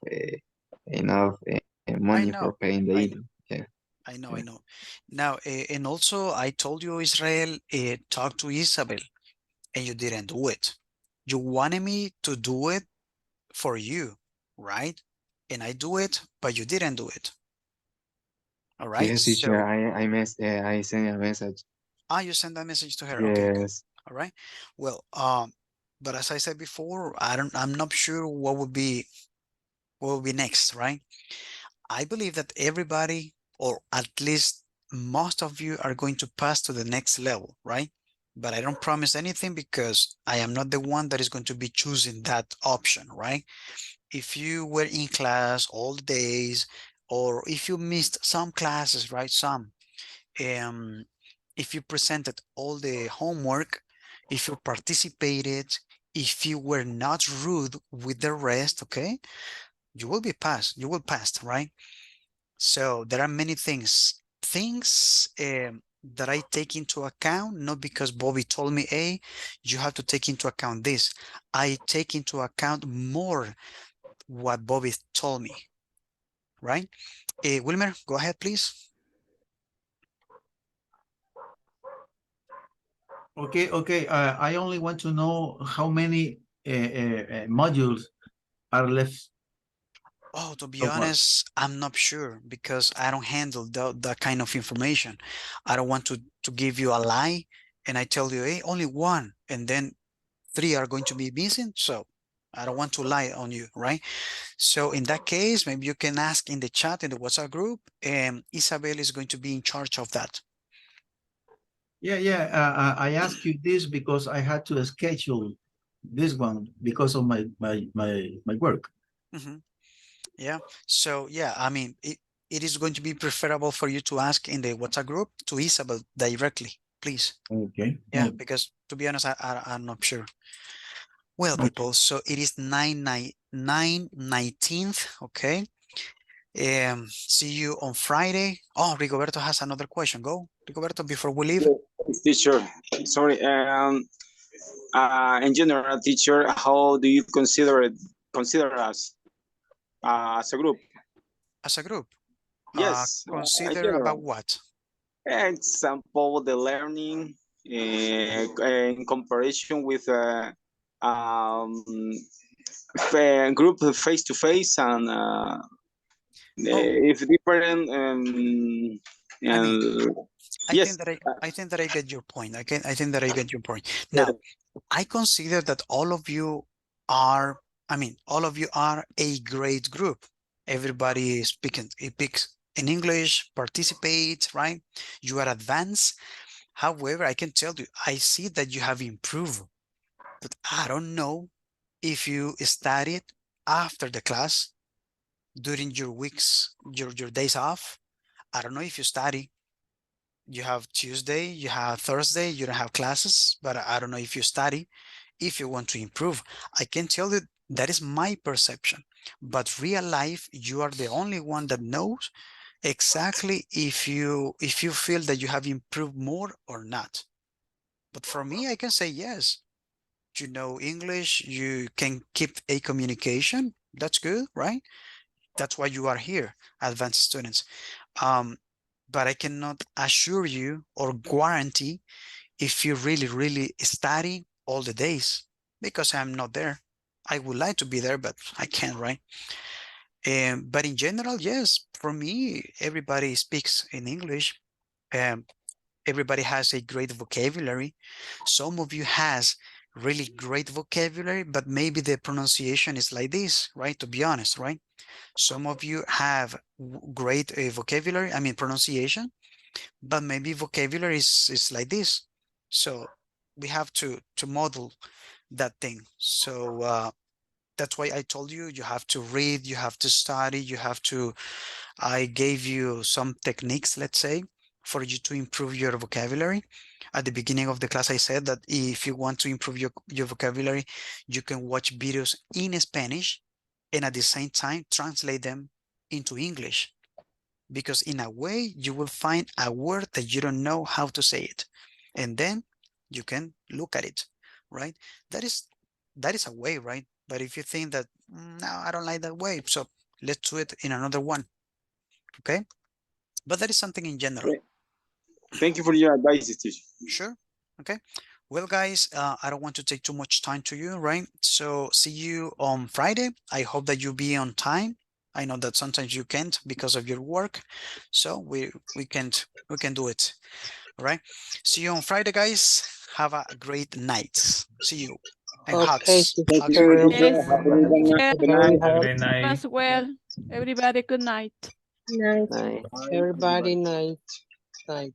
money I for know. paying the I eating. know. Yeah, I know. yeah. I know. Now, and also I told you, Israel, talk to Isabel, and you didn't do it. You wanted me to do it for you, right? And I do it, but you didn't do it. All right. Yes, teacher. So, I sent a message. you send that message to her. Okay, good. Yes, All right. Well, but as I said before, I'm not sure what will be next, right? I believe that everybody, or at least most of you, are going to pass to the next level, right? But I don't promise anything because I am not the one that is going to be choosing that option, right? If you were in class all the days, or if you missed some classes, right? Um, if you presented all the homework, if you participated, if you were not rude with the rest, okay, you will be passed. You will pass, right? So there are many things that I take into account, not because Bobby told me, hey, you have to take into account this. I take into account more what Bobby told me, right? Wilmer, go ahead, please. Okay. I only want to know how many modules are left. Oh, to be So far. honest, I'm not sure because I don't handle that kind of information. I don't want to give you a lie and I tell you, hey, only one, and then 3 are going to be missing. So I don't want to lie on you, right? So in that case, maybe you can ask in the chat in the WhatsApp group, and Isabel is going to be in charge of that. Yeah. I ask you this because I had to schedule this one because of my work. Yeah. So yeah, I mean, it is going to be preferable for you to ask in the WhatsApp group to Isabel directly, please. Okay. Yeah, because to be honest, I'm not sure. Well, people, so it is 9/19th, okay? See you on Friday. Oh, Rigoberto has another question. Go, Rigoberto, before we leave. Yes, teacher, sorry. In general, teacher, how do you consider us as a group? As a group? Yes, in Consider about general. what? Example, the learning in comparison with group face to face and if different. I mean, Yes. I think that I get your point. I think that I get your point. Now, I consider that all of you are, all of you are a great group. Everybody speaks in English, participates, right? You are advanced. However, I can tell you, I see that you have improved, but I don't know if you studied after the class during your weeks, your days off. I don't know if you study. You have Tuesday, you have Thursday, you don't have classes, but I don't know if you study, if you want to improve. I can tell you that is my perception, but real life, you are the only one that knows exactly if you feel that you have improved more or not. But for me, I can say yes. You know English, you can keep a communication. That's good, right? That's why you are here, advanced students. But I cannot assure you or guarantee if you really study all the days because I'm not there. I would like to be there, but I can't, right? But in general, yes, for me, everybody speaks in English. Um, everybody has a great vocabulary. Some of you has really great vocabulary, but maybe the pronunciation is like this, right? To be honest, right? Some of you have great vocabulary, pronunciation, but maybe vocabulary is like this. So we have to model that thing. So that's why I told you, you have to read, you have to study, I gave you some techniques, let's say, for you to improve your vocabulary. At the beginning of the class, I said that if you want to improve your vocabulary, you can watch videos in Spanish and at the same time translate them into English. Because in a way, you will find a word that you don't know how to say it. And then you can look at it, right? That is a way, right? But if you think that, no, I don't like that way, so let's do it in another one, okay? But that is something in general. Thank you for your advice, teacher. Sure, okay. Well, guys, I don't want to take too much time to you, right? So see you on Friday. I hope that you'll be on time. I know that sometimes you can't because of your work. So we can do it. All right. See you on Friday, guys. Have a great night. See you. And Okay, hugs. Thank Hugs you, for you. teacher. Yes, Have a good yes, good night. Have a great night. As well. Everybody, good night. Nice. Nice. everybody night. Night.